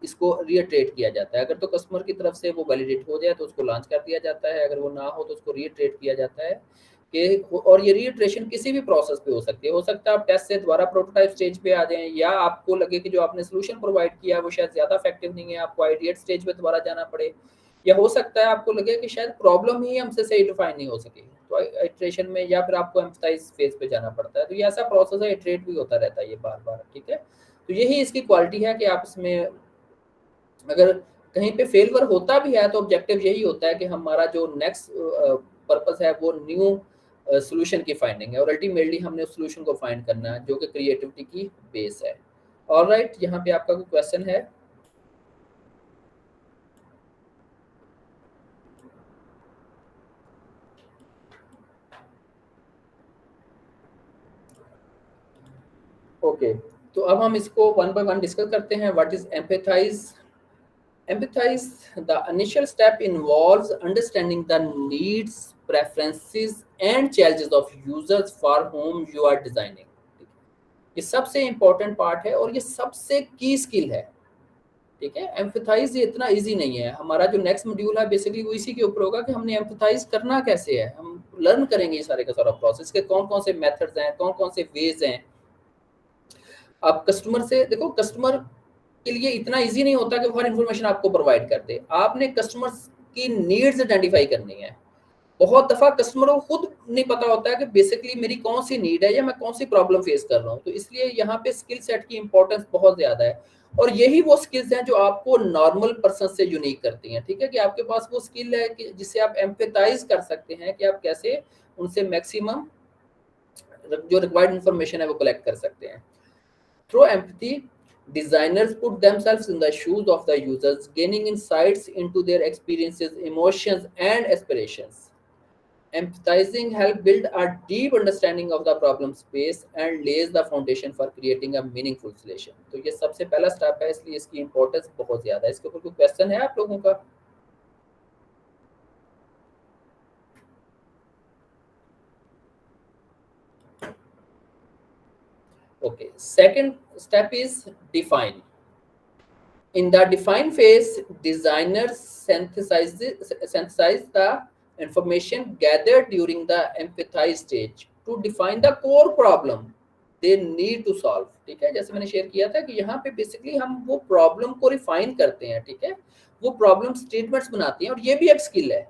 इसको रीइटरेट किया जाता है। अगर तो कस्टमर की तरफ से वो वैलिडेट हो जाए तो उसको लॉन्च कर दिया जाता है, अगर वो ना हो तो उसको रीइटरेट किया जाता है कि, और ये रीइटरेशन किसी भी प्रोसेस पे हो सकती है। हो सकता है आप टेस्ट से दोबारा प्रोटोटाइप स्टेज पे आ जाएं, या आपको लगे कि जो आपने सोल्यूशन प्रोवाइड किया वो शायद ज़्यादा इफेक्टिव नहीं है, आपको आइडिएट स्टेज पे दोबारा जाना पड़े, या हो सकता है आपको लगे कि शायद प्रॉब्लम ही हमसे सही डिफाइन नहीं हो सकी, तो इटरेशन में, या फिर आपको एम्पैथाइज फेज पे जाना पड़ता है। तो ये ऐसा प्रोसेस है, इटरेट भी होता रहता है ये बार बार, ठीक है। तो यही इसकी क्वालिटी है कि आप इसमें अगर कहीं पे फेलियर होता भी है तो ऑब्जेक्टिव यही होता है कि हमारा जो नेक्स्ट पर्पस है वो न्यू सॉल्यूशन की फाइंडिंग है, और अल्टीमेटली हमने उस सॉल्यूशन को फाइंड करना है जो कि क्रिएटिविटी की बेस है। ऑलराइट, यहाँ पे आपका कोई क्वेश्चन है? ओके, तो अब हम इसको वन बाय वन डिस्कस करते हैं। What is empathise? Empathize, the initial step involves understanding the needs, preferences and challenges of users for whom you are designing. ये सबसे इम्पोर्टेंट पार्ट है और ये सबसे की स्किल है, ठीक है। एम्पैथाइज ये इतना इजी नहीं है। हमारा जो नेक्स्ट मॉड्यूल है बेसिकली वो इसी के ऊपर होगा कि हमने एम्पैथाइज करना कैसे है, हम लर्न करेंगे ये सारे का सारा प्रोसेस के कौन कौन से मेथड्स हैं, कौन कौन से वेज हैं। आप कस्टमर से देखो, कस्टमर के लिए इतना इजी नहीं होता कि हर इन्फॉर्मेशन आपको प्रोवाइड कर दे, आपने कस्टमर्स की नीड्स आइडेंटिफाई करनी है। बहुत दफा कस्टमर को खुद नहीं पता होता है कि बेसिकली मेरी कौन सी नीड है या मैं कौन सी प्रॉब्लम फेस कर रहा हूँ, तो इसलिए यहाँ पे स्किल सेट की इंपॉर्टेंस बहुत ज्यादा है, और यही वो स्किल्स हैं जो आपको नॉर्मल पर्सन से यूनिक करती हैं, ठीक है। कि आपके पास वो स्किल है कि जिससे आप एम्पैथाइज कर सकते हैं कि आप कैसे उनसे मैक्सिमम जो रिक्वायर्ड इंफॉर्मेशन है वो कलेक्ट कर सकते हैं। Through empathy, designers put themselves in the shoes of the users, gaining insights into their experiences, emotions, and aspirations. Empathizing helps build a deep understanding of the problem space and lays the foundation for creating a meaningful solution. तो ये सबसे पहला step है, इसलिए इसकी importance बहुत ज़्यादा है। इसके ऊपर कोई क्वेश्चन है आप लोगों का? Okay, second step is define. In the define phase, designers synthesize the information gathered during the empathize stage to define the core problem they need to solve, ठीक है। जैसे मैंने शेयर किया था कि यहाँ पे बेसिकली हम वो प्रॉब्लम को रिफाइन करते हैं, ठीक है, वो प्रॉब्लम स्टेटमेंट्स बनाती हैं, और ये भी एक स्किल है,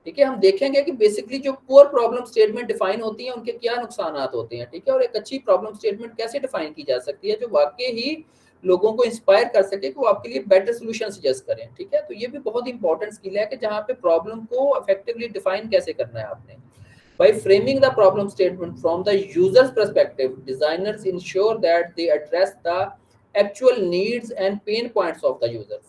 ठीक है। हम देखेंगे कि बेसिकली जो पुअर प्रॉब्लम स्टेटमेंट डिफाइन होती हैं उनके क्या नुकसान होते हैं, ठीक है, और एक अच्छी प्रॉब्लम स्टेटमेंट कैसे डिफाइन की जा सकती है जो वाकई ही लोगों को इंस्पायर कर सके कि वो आपके लिए बेटर सोल्यूशन सजेस्ट करें, ठीक है। तो ये भी बहुत इंपॉर्टेंट स्किल है कि जहाँ पे प्रॉब्लम को इफेक्टिवली डिफाइन कैसे करना है आपने। By framing the problem statement from the user's perspective, designers ensure that they address the actual needs and pain points of the users.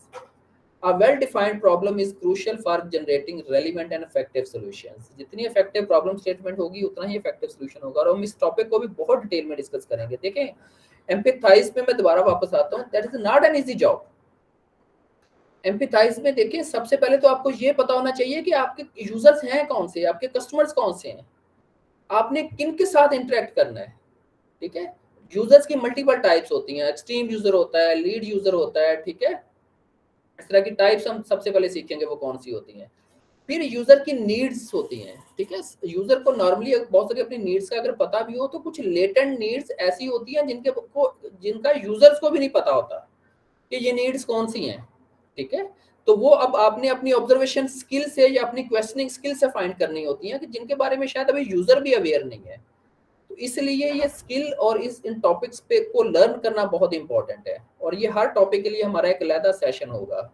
A well-defined problem is crucial for generating relevant and effective solutions. जितनी effective problem statement होगी उतना ही effective solution होगा। और हम इस topic को भी बहुत डिटेल में डिस्कस करेंगे। देखें, एम्पैथाइज में मैं दोबारा वापस आता हूँ, that is not an easy job. Empathise में देखिए, सबसे पहले तो आपको ये पता होना चाहिए कि आपके यूजर्स हैं कौन से, आपके कस्टमर्स कौन से हैं, आपने किन के साथ इंटरेक्ट करना है, ठीक है। यूजर्स की मल्टीपल टाइप्स होती हैं, एक्सट्रीम यूजर होता है, लीड यूजर होता है, ठीक है। इस तरह की टाइप्स हम सबसे पहले सीखेंगे वो कौन सी होती हैं। फिर यूजर की नीड्स होती हैं, ठीक है। यूजर को नॉर्मली बहुत सारी अपनी नीड्स का अगर पता भी हो तो कुछ लेटेंट नीड्स ऐसी होती हैं जिनका यूजर्स को भी नहीं पता होता कि ये नीड्स कौन सी हैं, ठीक है। तो वो अब आपने अपनी ऑब्जर्वेशन स्किल से या अपनी क्वेश्चनिंग स्किल से फाइंड करनी होती हैं कि जिनके बारे में शायद अभी यूजर भी अवेयर नहीं है। तो इसलिए ये स्किल और इन टॉपिक्स पे को लर्न करना बहुत इंपॉर्टेंट है, और ये हर टॉपिक के लिए हमारा एक अलग सेशन होगा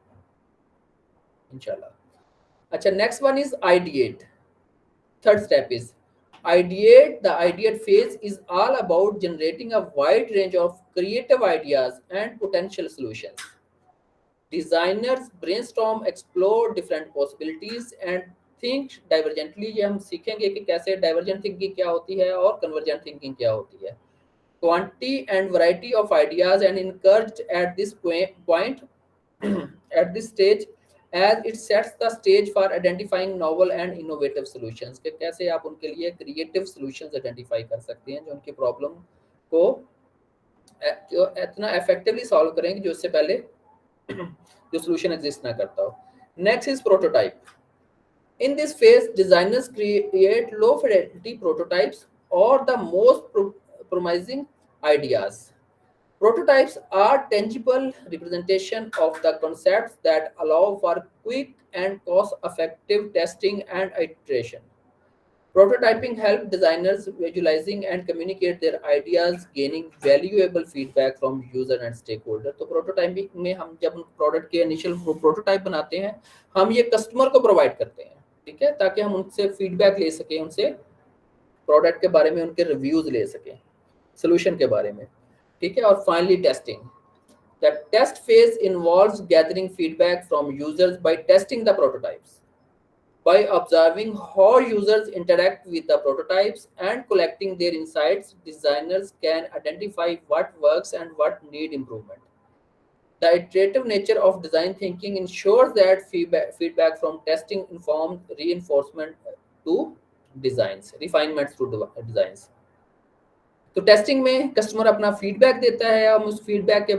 इंशाल्लाह। अच्छा, next one is ideate. Third step is ideate. The ideate phase is all about generating a wide range of creative ideas and potential solutions. Designers brainstorm, explore different possibilities and think divergently. ये हम सीखेंगे कि कैसे divergent thinking क्या होती है और convergent thinking क्या होती है। Quantity and variety of ideas and encouraged at this point at this stage as it sets the stage for identifying novel and innovative solutions, कि कैसे आप उनके लिए creative solutions identify कर सकते हैं जो उनकी problem को इतना effectively solve करेंगे जो इससे पहले जो solution exist ना करता हो। Next is prototype. In this phase, designers create low fidelity prototypes or the most promising ideas. Prototypes are tangible representation of the concepts that allow for quick and cost-effective testing and iteration. Prototyping helps designers visualizing and communicate their ideas, gaining valuable feedback from user and stakeholder. तो prototyping में हम जब product के initial prototype बनाते हैं, हम ये customer को प्रोवाइड करते हैं, ठीक है, ताकि हम उनसे फीडबैक ले सकें, उनसे प्रोडक्ट के बारे में उनके रिव्यूज ले सकें, सोल्यूशन के बारे में, ठीक है। और finally testing. The test phase involves gathering feedback from users by testing the prototypes. By observing how users interact with the prototypes and collecting their insights, designers can identify what works and what need improvement. The iterative nature of design thinking ensures that feedback from testing informs reinforcement to designs, refinements to designs. तो testing में customer अपना feedback देता है, हम उस feedback के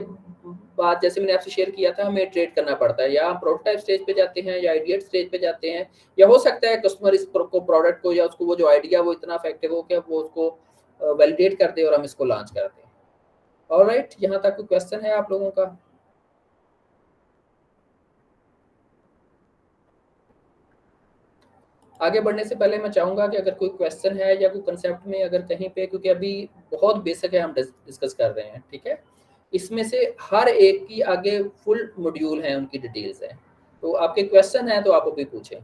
बाद जैसे मैंने आपसे शेयर किया था हमें इटरेट करना पड़ता है, या हम प्रोटोटाइप स्टेज पे जाते हैं या आइडिएट स्टेज पे जाते हैं, या हो सकता है कस्टमर इस प्रोडक्ट को या उसको वो जो आइडिया वो इतना इफेक्टिव हो कि वो उसको वैलिडेट कर दे और हम इसको लॉन्च कर दें। ऑलराइट, यहाँ तक कोई क्वेश्चन है आप लोगों का? आगे बढ़ने से पहले मैं चाहूँगा कि अगर कोई क्वेश्चन है या कोई कंसेप्ट में अगर कहीं पे, क्योंकि अभी बहुत बेसिक है हम डिस्कस कर रहे हैं, ठीक है, इसमें से हर एक की आगे फुल मॉड्यूल है, उनकी डिटेल्स हैं, तो आपके क्वेश्चन है तो आप अभी पूछें।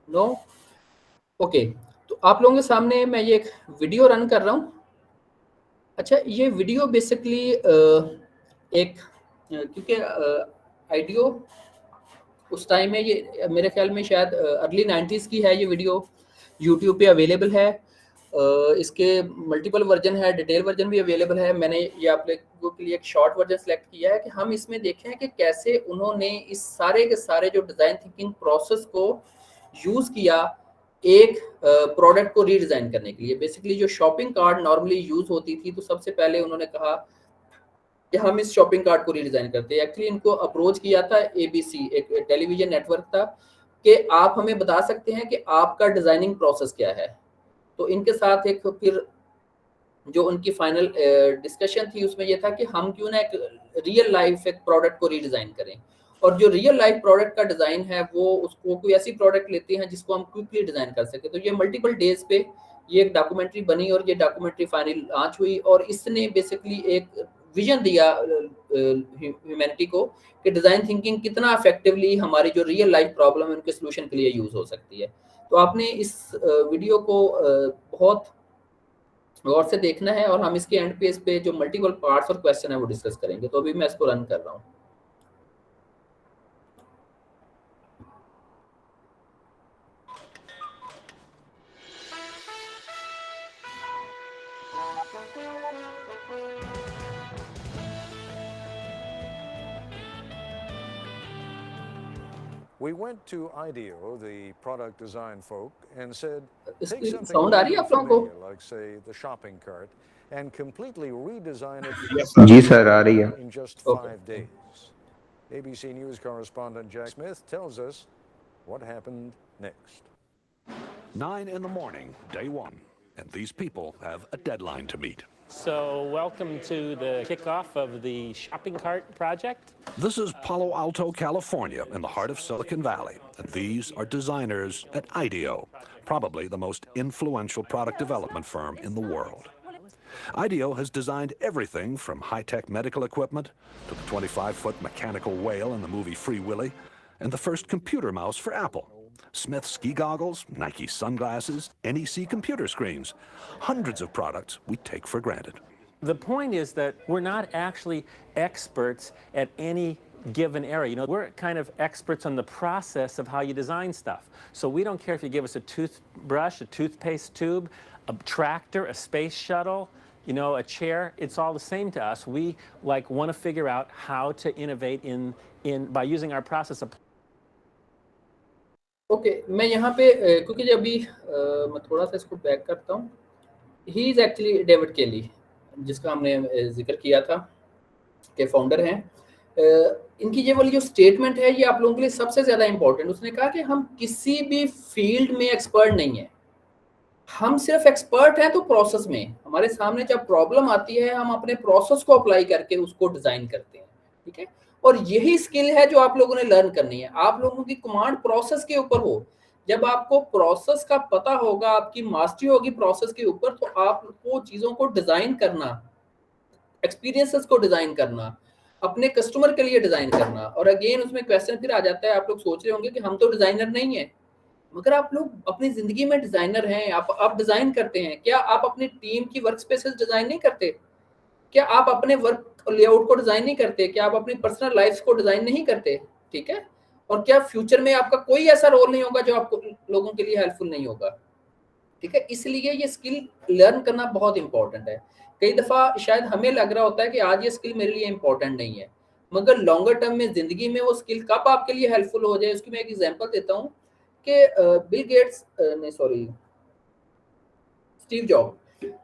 नो? ओके, तो आप लोगों के सामने मैं ये एक वीडियो रन कर रहा हूँ। अच्छा, ये वीडियो बेसिकली एक क्योंकि आइडियो उस टाइम में ये मेरे ख्याल में शायद अर्ली 90s की है, ये वीडियो यूट्यूब पे अवेलेबल है। इसके मल्टीपल वर्जन है, डिटेल वर्जन भी अवेलेबल है। मैंने ये आप लोगों के लिए एक शॉर्ट वर्जन सेलेक्ट किया है कि हम इसमें देखें कि कैसे उन्होंने इस सारे के सारे जो डिज़ाइन थिंकिंग प्रोसेस को यूज़ किया एक प्रोडक्ट को रीडिज़ाइन करने के लिए। बेसिकली जो शॉपिंग कार्ट नॉर्मली यूज़ होती थी, तो सबसे पहले उन्होंने कहा कि हम इस शॉपिंग कार्ट को रीडिज़ाइन करते हैं। एक्चुअली इनको अप्रोच किया था एबीसी, एक टेलीविज़न नेटवर्क था, कि आप हमें बता सकते हैं कि आपका डिज़ाइनिंग प्रोसेस क्या है। तो इनके साथ एक फिर जो उनकी फाइनल डिस्कशन थी उसमें ये था कि हम क्यों ना एक रियल लाइफ एक प्रोडक्ट को रीडिज़ाइन करें, और जो रियल लाइफ प्रोडक्ट का डिज़ाइन है वो उसको कोई ऐसी प्रोडक्ट लेते हैं जिसको हम क्विकली डिज़ाइन कर सकें। तो ये मल्टीपल डेज पे ये एक डॉक्यूमेंट्री बनी और ये डॉक्यूमेंट्री फाइनल लॉन्च हुई, और इसने बेसिकली एक विजन दिया ह्यूमैनिटी को कि डिज़ाइन थिंकिंग कितना इफेक्टिवली हमारी जो रियल लाइफ प्रॉब्लम है उनके सोल्यूशन के लिए यूज़ हो सकती है। तो आपने इस वीडियो को बहुत गौर से देखना है, और हम इसके एंड पे इस पे जो मल्टीपल पार्ट्स और क्वेश्चन है वो डिस्कस करेंगे। तो अभी मैं इसको रन कर रहा हूँ। We went to IDEO, the product design folk, and said, take इसकी something साउंड आ रही है आप लोगों को? familiar, like say the shopping cart, and completely redesign it Yes, sir. जी सर आ रही है। in just Okay. 5 days. ABC News correspondent Jack Smith tells us what happened next. 9 in the morning, day one, and these people have a deadline to meet. So welcome to the kickoff of the shopping cart project. This is Palo Alto, California, in the heart of Silicon Valley, and these are designers at IDEO, probably the most influential product development firm in the world. IDEO has designed everything from high-tech medical equipment to the 25-foot mechanical whale in the movie Free Willy, and the first computer mouse for Apple. Smith ski goggles, Nike sunglasses, NEC computer screens. Hundreds of products we take for granted. The point is that we're not actually experts at any given area. You know, we're kind of experts on the process of how you design stuff. So we don't care if you give us a toothbrush, a toothpaste tube, a tractor, a space shuttle, you know, a chair. It's all the same to us. We want to figure out how to innovate by using our process of. Okay मैं यहाँ पे क्योंकि जब अभी मैं थोड़ा सा इसको बैक करता हूँ। ही इज़ एक्चुअली डेविड केली, जिसका हमने जिक्र किया था के फाउंडर हैं। इनकी ये वाली जो स्टेटमेंट है ये आप लोगों के लिए सबसे ज़्यादा इम्पोर्टेंट। उसने कहा कि हम किसी भी फील्ड में एक्सपर्ट नहीं है, हम सिर्फ एक्सपर्ट हैं तो प्रोसेस में। हमारे सामने जब प्रॉब्लम आती है हम अपने प्रोसेस को अप्लाई करके उसको डिज़ाइन करते हैं, ठीक है। और यही स्किल है जो आप लोगों ने लर्न करनी है। आप लोगों की कमांड प्रोसेस के ऊपर हो। जब आपको प्रोसेस का पता होगा, आपकी मास्टरी होगी प्रोसेस के ऊपर, तो आपको चीज़ों को डिज़ाइन करना, एक्सपीरियंसेस को डिज़ाइन करना, अपने कस्टमर के लिए डिज़ाइन करना। और अगेन उसमें क्वेश्चन फिर आ जाता है, आप लोग सोच रहे होंगे कि हम तो डिज़ाइनर नहीं है, मगर आप लोग अपनी ज़िंदगी में डिज़ाइनर हैं। आप डिज़ाइन करते हैं। क्या आप अपनी टीम की वर्क स्पेसेस डिज़ाइन नहीं करते? क्या आप अपने वर्क लेआउट को डिज़ाइन नहीं करते? क्या आप अपनी पर्सनल लाइफ को डिज़ाइन नहीं करते? ठीक है। और क्या फ्यूचर में आपका कोई ऐसा रोल नहीं होगा जो आपको लोगों के लिए हेल्पफुल नहीं होगा? ठीक है। इसलिए ये स्किल लर्न करना बहुत इंपॉर्टेंट है। कई दफ़ा शायद हमें लग रहा होता है कि आज ये स्किल मेरे लिए इंपॉर्टेंट नहीं है, मगर लॉन्गर टर्म में ज़िंदगी में वो स्किल कब आपके लिए हेल्पफुल हो जाए। उसकी मैं एक एग्जांपल देता हूँ कि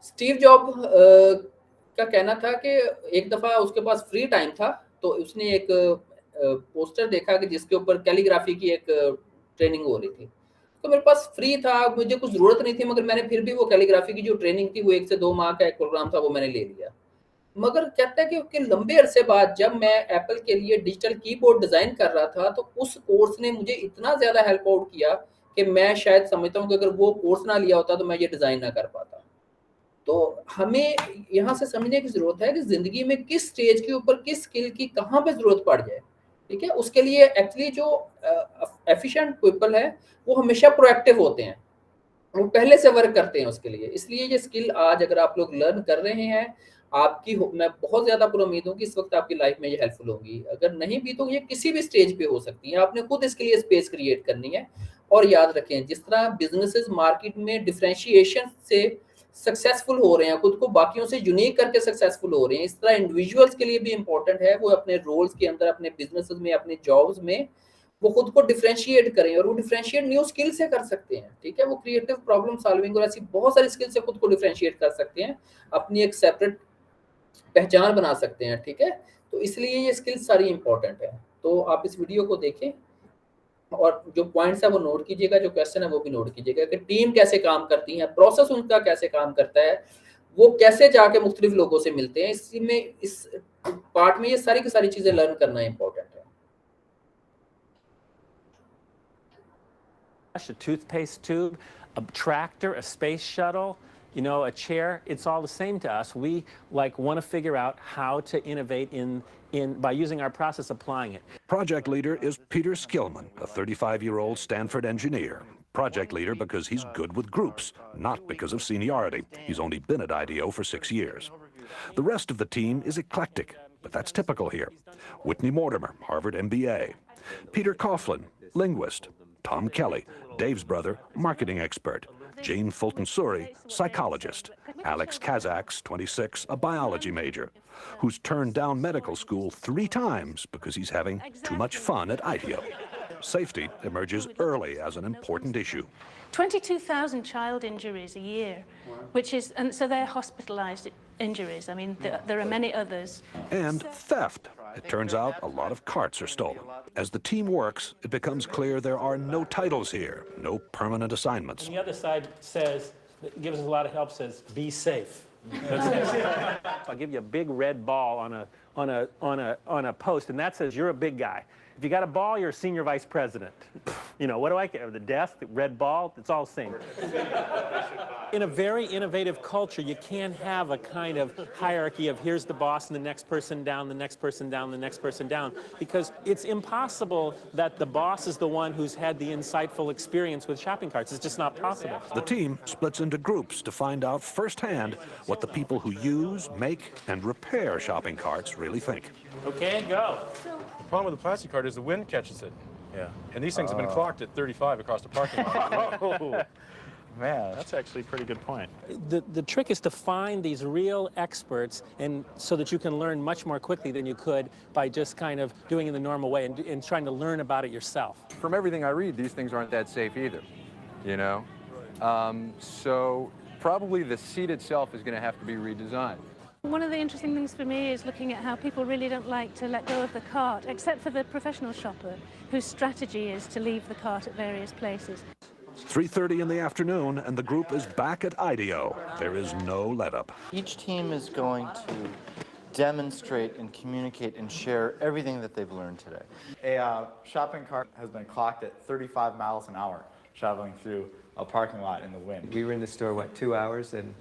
स्टीव जॉब का कहना था कि एक दफ़ा उसके पास फ्री टाइम था, तो उसने एक पोस्टर देखा कि जिसके ऊपर कैलीग्राफी की एक ट्रेनिंग हो रही थी। तो मेरे पास फ्री था, मुझे कुछ ज़रूरत नहीं थी, मगर मैंने फिर भी वो कैलीग्राफी की जो ट्रेनिंग थी वो 1 से 2 माह का एक प्रोग्राम था, वो मैंने ले लिया। मगर कहता है कि उसके लंबे अरसे बाद जब मैं एप्पल के लिए डिजिटल कीबोर्ड डिज़ाइन कर रहा था, तो उस कोर्स ने मुझे इतना ज़्यादा हेल्प आउट किया कि मैं शायद समझता हूँ कि अगर वो कोर्स ना लिया होता तो मैं ये डिज़ाइन ना कर पाता। तो हमें यहाँ से समझने की ज़रूरत है कि ज़िंदगी में किस स्टेज के ऊपर किस स्किल की कहाँ पे ज़रूरत पड़ जाए, ठीक है। उसके लिए एक्चुअली जो एफिशिएंट पीपल है वो हमेशा प्रोएक्टिव होते हैं, वो पहले से वर्क करते हैं उसके लिए। इसलिए ये स्किल आज अगर आप लोग लर्न कर रहे हैं, मैं बहुत ज़्यादा पूरी उम्मीद हूँ कि इस वक्त आपकी लाइफ में ये हेल्पफुल होगी। अगर नहीं भी तो ये किसी भी स्टेज पे हो सकती है, आपने खुद इसके लिए स्पेस क्रिएट करनी है। और याद रखें, जिस तरह बिजनेसेस मार्केट में डिफरेंशिएशन से सक्सेसफुल हो रहे हैं, खुद को बाकियों से यूनिक करके सक्सेसफुल हो रहे हैं, इस तरह इंडिविजुअल्स के लिए भी इंपॉर्टेंट है वो अपने रोल्स के अंदर, अपने बिजनेसेस में, अपने जॉब्स में वो खुद को डिफरेंशिएट करें। और वो डिफरेंशिएट न्यू स्किल से कर सकते हैं, ठीक है। वो क्रिएटिव प्रॉब्लम सॉल्विंग और ऐसी बहुत सारी स्किल से खुद को डिफरेंशिएट कर सकते हैं, अपनी एक सेपरेट पहचान बना सकते हैं, ठीक है। तो इसलिए ये स्किल्स सारी इंपॉर्टेंट है। तो आप इस वीडियो को देखें और जो पॉइंट्स है वो नोट कीजिएगा, जो क्वेश्चन है वो भी नोट कीजिएगा कि टीम कैसे काम करती है, प्रोसेस उनका कैसे काम करता है, वो कैसे जाके मुख्तलिफ लोगों से मिलते हैं। इसी में, इस पार्ट में ये सारी की सारी चीज़ें लर्न करना इंपॉर्टेंट है। A toothpaste tube, a tractor, a space shuttle, you know, a chair, it's all the same to us. We like want to figure out how to innovate by using our process, applying it. Project leader is Peter Skillman, a 35-year-old Stanford engineer. Project leader because he's good with groups, not because of seniority. He's only been at IDEO for 6 years. The rest of the team is eclectic, but that's typical here. Whitney Mortimer, Harvard MBA. Peter Coughlin, linguist. Tom Kelly, Dave's brother, marketing expert. Jane Fulton-Suri, psychologist. Alex Kazaks, 26, a biology major, who's turned down medical school 3 times because he's having too much fun at IDEO. Safety emerges early as an important issue. 22,000 child injuries a year, which is, and so they're hospitalized injuries. I mean, there are many others. And theft. It turns out a lot of carts are stolen. As the team works, it becomes clear there are no titles here, no permanent assignments. And the other side says, gives us a lot of help, says, be safe. I'll give you a big red ball on a post, and that says you're a big guy. If you got a ball, you're a senior vice president. You know, what do I care? The desk, the red ball, it's all the same. In a very innovative culture, you can't have a kind of hierarchy of here's the boss and the next person down, the next person down, the next person down, because it's impossible that the boss is the one who's had the insightful experience with shopping carts. It's just not possible. The team splits into groups to find out firsthand what the people who use, make, and repair shopping carts really think. Okay, go. The problem with the plastic cart is the wind catches it. Yeah. And these things have been clocked at 35 across the parking lot. Oh, man, that's actually a pretty good point. The trick is to find these real experts, and so that you can learn much more quickly than you could by just kind of doing it the normal way and trying to learn about it yourself. From everything I read, these things aren't that safe either, you know? So probably the seat itself is going to have to be redesigned. One of the interesting things for me is looking at how people really don't like to let go of the cart, except for the professional shopper, whose strategy is to leave the cart at various places. 3:30 in the afternoon, and the group is back at IDEO. There is no let-up. Each team is going to demonstrate and communicate and share everything that they've learned today. A shopping cart has been clocked at 35 miles an hour, traveling through a parking lot in the wind. We were in the store, what, 2 hours, and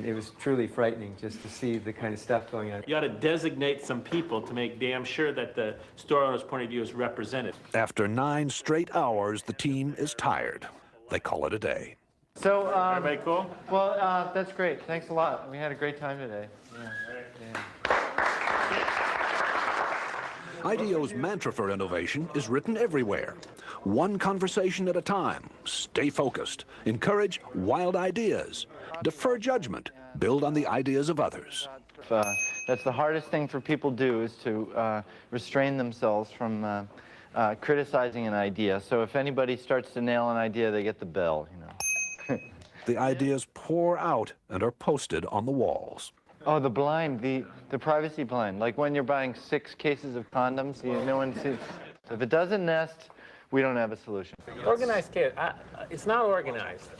it was truly frightening just to see the kind of stuff going on. You ought to designate some people to make damn sure that the store owner's point of view is represented. After 9 straight hours, the team is tired. They call it a day. So, everybody cool? Well, that's great. Thanks a lot. We had a great time today. IDEO's mantra for innovation is written everywhere. One conversation at a time. Stay focused. Encourage wild ideas. Defer judgment. Build on the ideas of others. That's the hardest thing for people to do, is to restrain themselves from criticizing an idea. So if anybody starts to nail an idea, they get the bell, you know. The ideas pour out and are posted on the walls. Oh, the blind, the privacy blind. Like when you're buying 6 cases of condoms, no one sees. If it doesn't nest, we don't have a solution. Organized chaos. It's not organized.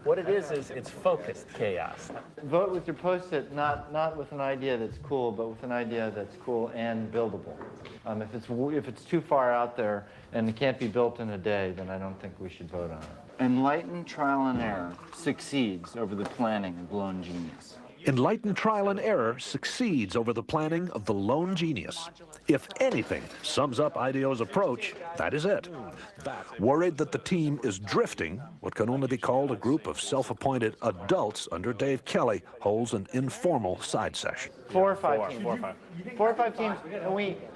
What it is it's focused chaos. Vote with your Post-it, not with an idea that's cool, but with an idea that's cool and buildable. If it's too far out there and it can't be built in a day, then I don't think we should vote on it. Enlightened trial and error succeeds over the planning of lone genius. Enlightened trial and error succeeds over the planning of the lone genius. If anything sums up IDEO's approach, that is it. Worried that the team is drifting, what can only be called a group of self-appointed adults under Dave Kelly holds an informal side session. 4 or 5 teams. 4 or 5 teams,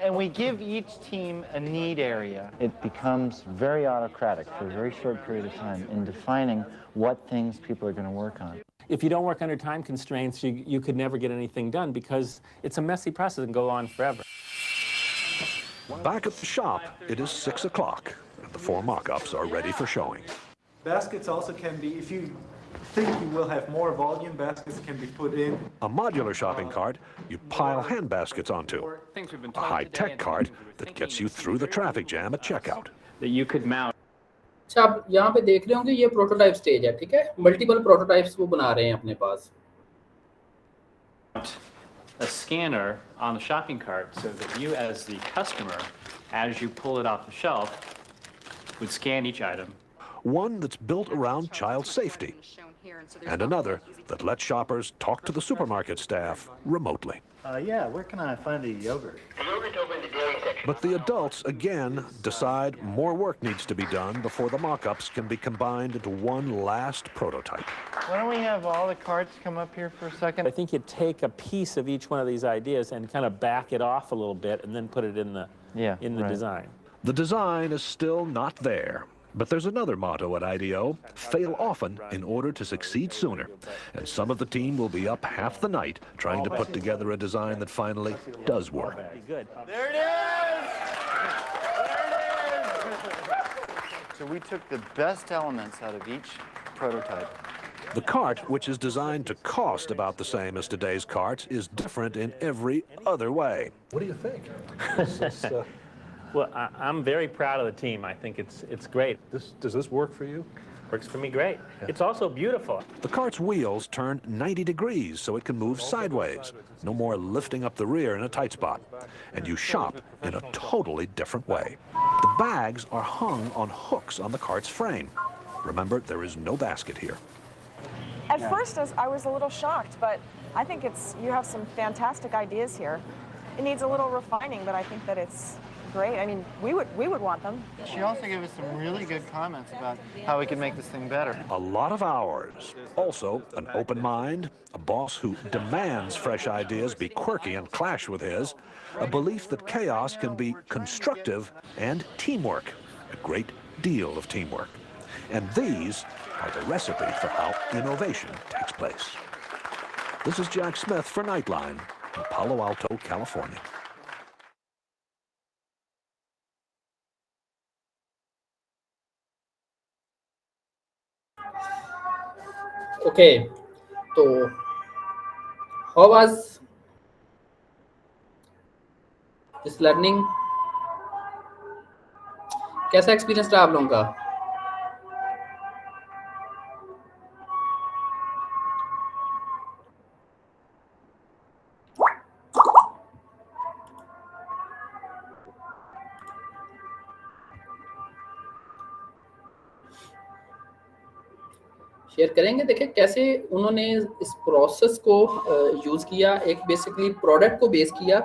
and we give each team a need area. It becomes very autocratic for a very short period of time in defining what things people are going to work on. If you don't work under time constraints, you could never get anything done, because it's a messy process and go on forever. Back at the shop, it is 6 o'clock, and the 4 mock-ups are ready for showing. Baskets also can be, if you think you will have more volume. Baskets can be put in. A modular shopping cart you pile hand baskets onto. A high-tech cart that gets you through the traffic jam at checkout. That you could mount. अच्छा, आप यहाँ पे देख रहे होंगे ये prototype stage है, ठीक है? मल्टीपल प्रोटोटाइप्स वो बना रहे हैं अपने पास. A scanner on the shopping cart so that you as the customer, as you pull it off the shelf, would scan each item. One that's built around child safety, and another that lets shoppers talk to the supermarket staff remotely. Yeah, where can I find a yogurt? But the adults, again, decide more work needs to be done before the mock-ups can be combined into one last prototype. Why don't we have all the carts come up here for a second? I think you take a piece of each one of these ideas and kind of back it off a little bit and then put it in the design. The design is still not there. But there's another motto at IDEO: fail often in order to succeed sooner. And some of the team will be up half the night trying to put together a design that finally does work. Good. There it is! So we took the best elements out of each prototype. The cart, which is designed to cost about the same as today's carts, is different in every other way. What do you think? Well, I'm very proud of the team. I think it's great. Does this work for you? Works for me great. It's also beautiful. The cart's wheels turn 90 degrees so it can move sideways. No more lifting up the rear in a tight spot. And you shop in a totally different way. The bags are hung on hooks on the cart's frame. Remember, there is no basket here. At first, I was a little shocked, but I think you have some fantastic ideas here. It needs a little refining, but I think that it's great. I mean, we would want them. She also gave us some really good comments about how we can make this thing better. A lot of hours. Also, an open mind, a boss who demands fresh ideas be quirky and clash with his, a belief that chaos can be constructive, and teamwork, a great deal of teamwork. And these are the recipe for how innovation takes place. This is Jack Smith for Nightline in Palo Alto, California. Okay, so how was this learning? कैसा experience रहा आप लोगों का? Share करेंगे. देखिए कैसे उन्होंने इस प्रोसेस को यूज़ किया. एक बेसिकली प्रोडक्ट को बेस किया,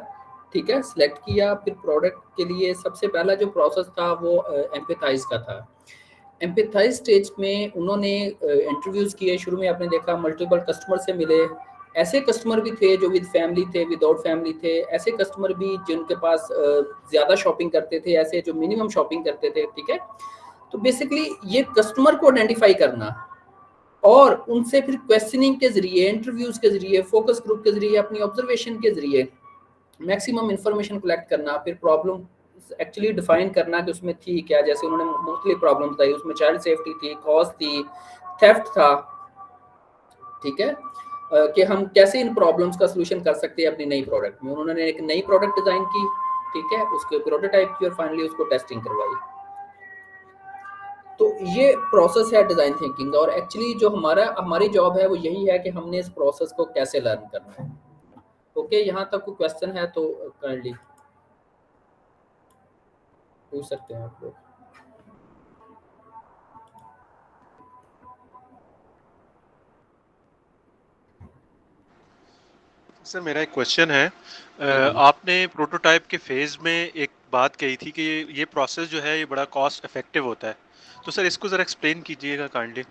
ठीक है, सिलेक्ट किया. फिर प्रोडक्ट के लिए सबसे पहला जो प्रोसेस था वो एम्पैथाइज का था. एम्पैथाइज स्टेज में उन्होंने इंटरव्यूज़ किए. शुरू में आपने देखा मल्टीपल कस्टमर से मिले. ऐसे कस्टमर भी थे जो विद फैमिली थे, विदाउट फैमिली थे. ऐसे कस्टमर भी जिनके पास ज़्यादा शॉपिंग करते थे, ऐसे जो मिनिमम शॉपिंग करते थे, ठीक है. तो बेसिकली ये कस्टमर को आइडेंटिफाई करना और उनसे फिर क्वेश्चनिंग के जरिए, इंटरव्यूज के जरिए, फोकस ग्रुप के जरिए, अपनी ऑब्जर्वेशन के जरिए मैक्सिमम इंफॉर्मेशन कलेक्ट करना. फिर प्रॉब्लम एक्चुअली डिफाइन करना कि उसमें थी क्या. जैसे उन्होंने मुख्तलिफ प्रॉब्लम बताई, उसमें चाइल्ड सेफ्टी थी, कॉस्ट थी, थेफ्ट था, ठीक है, कि हम कैसे इन प्रॉब्लम्स का सलूशन कर सकते हैं अपनी नई प्रोडक्ट में. उन्होंने एक नई प्रोडक्ट डिजाइन की, ठीक है, उसके प्रोटोटाइप की और फाइनली उसको टेस्टिंग करवाई. तो ये प्रोसेस है डिज़ाइन थिंकिंग का. और एक्चुअली जो हमारी जॉब है वो यही है कि हमने इस प्रोसेस को कैसे लर्न करना है. ओके, यहाँ तक कोई क्वेश्चन है तो काइंडली पूछ सकते हैं आप लोग. सर मेरा एक क्वेश्चन है. आपने प्रोटोटाइप के फेज में एक बात कही थी कि ये प्रोसेस जो है ये बड़ा कॉस्ट इफेक्टिव होता है. तो सर इसको ज़रा एक्सप्लेन कीजिएगा काइंडली.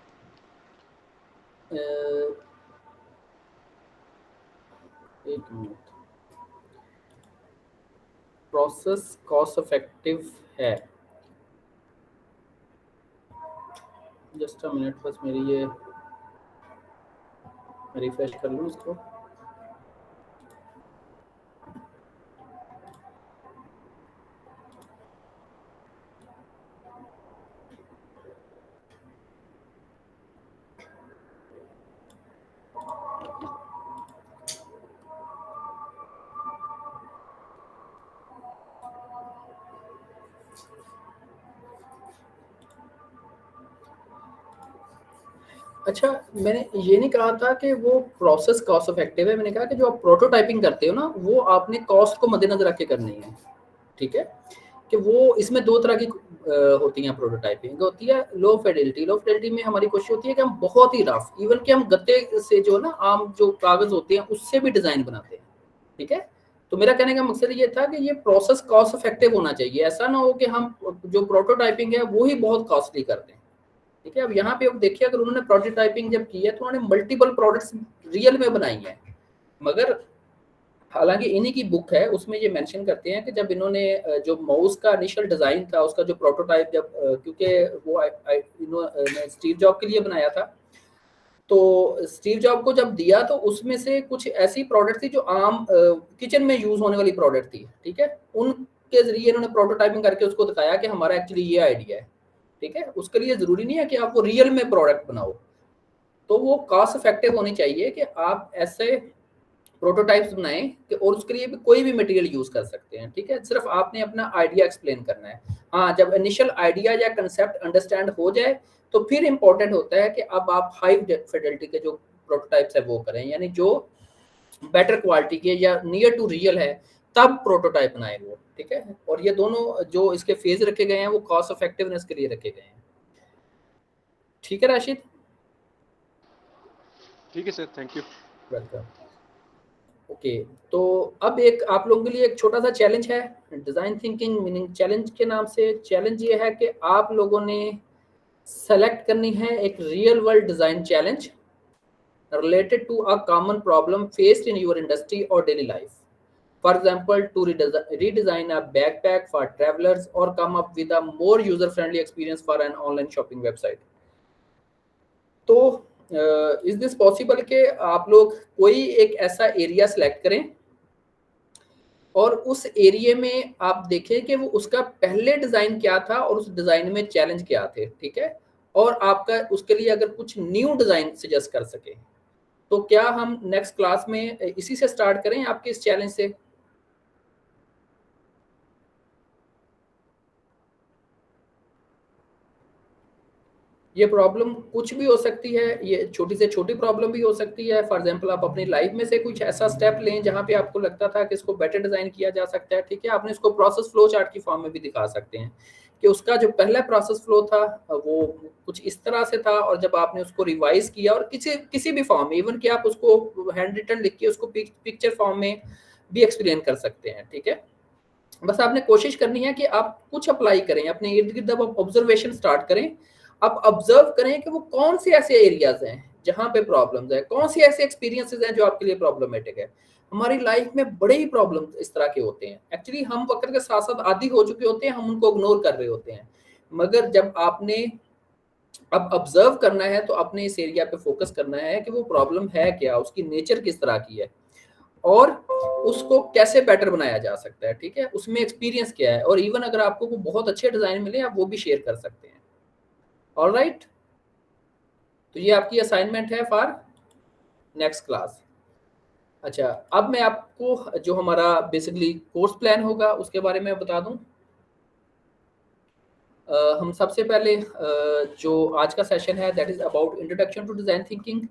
एक मिनट. प्रोसेस कॉस्ट इफेक्टिव है. जस्ट अ मिनट, बस मेरी ये रिफ्रेश कर लूँ इसको. अच्छा, मैंने ये नहीं कहा था कि वो प्रोसेस कॉस्ट इफेक्टिव है, मैंने कहा कि जो आप प्रोटोटाइपिंग करते हो ना, वो आपने कॉस्ट को मद्देनजर रख के करनी है, ठीक है? कि वो इसमें दो तरह की होती हैं प्रोटोटाइपिंग। होती है लो फिडेलिटी। लो फिडेलिटी में हमारी कोशिश होती है कि हम बहुत ही रफ, इवन कि हम गत्ते से जो ना आम जो कागज होते हैं उससे भी डिजाइन बनाते हैं, ठीक है? तो मेरा कहने का मकसद ये था कि ये प्रोसेस कॉस्ट इफेक्टिव होना चाहिए। ऐसा ना हो कि हम जो प्रोटोटाइपिंग है वो ही बहुत कॉस्टली कर दें, ठीक है? अब यहाँ पे अब देखिए, अगर उन्होंने प्रोटोटाइपिंग जब की है तो उन्होंने मल्टीपल प्रोडक्ट्स रियल में बनाई हैं, मगर हालांकि इन्हीं की बुक है, उसमें ये मेंशन करते हैं कि जब इन्होंने जो माउस का इनिशियल डिजाइन था, उसका जो प्रोटोटाइप जब क्योंकि वो इन्होंने स्टीव जॉब के लिए बनाया था, तो स्टीव जॉब को जब दिया तो उसमें से कुछ ऐसी प्रोडक्ट थी जो आम किचन में यूज होने वाली प्रोडक्ट थी, ठीक है? उनके जरिए इन्होंने प्रोटोटाइपिंग करके उसको दिखाया कि हमारा एक्चुअली ये आइडिया है, ठीक है? उसके लिए जरूरी नहीं है कि आप वो रियल में प्रोडक्ट बनाओ, तो वो कॉस्ट इफेक्टिव होनी चाहिए कि आप ऐसे प्रोटोटाइप्स बनाएं कि और उसके लिए भी कोई भी मटेरियल यूज कर सकते हैं, ठीक है? सिर्फ आपने अपना आइडिया एक्सप्लेन करना है। हाँ, जब इनिशियल आइडिया या कंसेप्ट अंडरस्टैंड हो जाए तो फिर इंपॉर्टेंट होता है कि अब आप हाई फिडेलिटी के जो प्रोटोटाइप्स है वो करें, यानी जो बेटर क्वालिटी के या नियर टू रियल है, तब प्रोटोटाइप बनाएं वो, ठीक है? और ये दोनों जो इसके फेज रखे गए हैं वो कॉस्ट इफेक्टिवनेस के लिए रखे गए हैं, ठीक है राशिद? ठीक है sir, thank you. Welcome. Okay, तो अब एक आप लोगों के लिए एक छोटा सा चैलेंज है, डिजाइन थिंकिंग मीनिंग चैलेंज के नाम से। चैलेंज ये है कि आप लोगों ने सेलेक्ट करनी है एक real world design challenge related to a common problem faced in your industry or daily life. For example, to redesign a backpack for travelers or come up with a more user-friendly experience for an online shopping website. तो is this possible कि आप लोग कोई एक ऐसा area select करें और उस एरिया में आप देखें कि वो उसका पहले डिज़ाइन क्या था और उस डिज़ाइन में चैलेंज क्या थे, ठीक है? और आपका उसके लिए अगर कुछ न्यू डिज़ाइन सजेस्ट कर सके, तो क्या हम नेक्स्ट क्लास में इसी से स्टार्ट करें आपके इस चैलेंज से? ये प्रॉब्लम कुछ भी हो सकती है, ये छोटी से छोटी प्रॉब्लम भी हो सकती है। फॉर एग्जांपल, आप अपनी लाइफ में से कुछ ऐसा स्टेप लें जहां पे आपको लगता था कि इसको बेटर डिजाइन किया जा सकता है, ठीक है? आपने इसको प्रोसेस फ्लो चार्ट की फॉर्म में भी दिखा सकते हैं कि उसका जो पहला प्रोसेस फ्लो था वो कुछ इस तरह से था, और जब आपने उसको रिवाइज किया और किसी भी फॉर्म में, इवन कि आप उसको हैंड रिटन लिख के उसको पिक्चर फॉर्म में भी एक्सप्लेन कर सकते हैं, ठीक है? बस आपने कोशिश करनी है कि आप कुछ अप्लाई करें अपने इर्द गिर्द। अब ऑब्जर्वेशन स्टार्ट करें, आप ऑब्जर्व करें कि वो कौन से ऐसे एरियाज हैं जहां पे प्रॉब्लम्स है, कौन से ऐसे एक्सपीरियंसेस हैं जो आपके लिए प्रॉब्लमेटिक है। हमारी लाइफ में बड़े ही प्रॉब्लम इस तरह के होते हैं, एक्चुअली हम वक्त के साथ साथ आदी हो चुके होते हैं, हम उनको इग्नोर कर रहे होते हैं। मगर जब आपने अब ऑब्जर्व करना है तो अपने इस एरिया पे फोकस करना है कि वो प्रॉब्लम है क्या, उसकी नेचर किस तरह की है और उसको कैसे बेटर बनाया जा सकता है, ठीक है? उसमें एक्सपीरियंस क्या है, और इवन अगर आपको वो बहुत अच्छे डिजाइन मिले आप वो भी शेयर कर सकते हैं। ऑलराइट, तो ये आपकी असाइनमेंट है फॉर नेक्स्ट क्लास। अच्छा, अब मैं आपको जो हमारा बेसिकली कोर्स प्लान होगा उसके बारे में बता दूं। हम सबसे पहले जो आज का सेशन है that is about introduction to design thinking.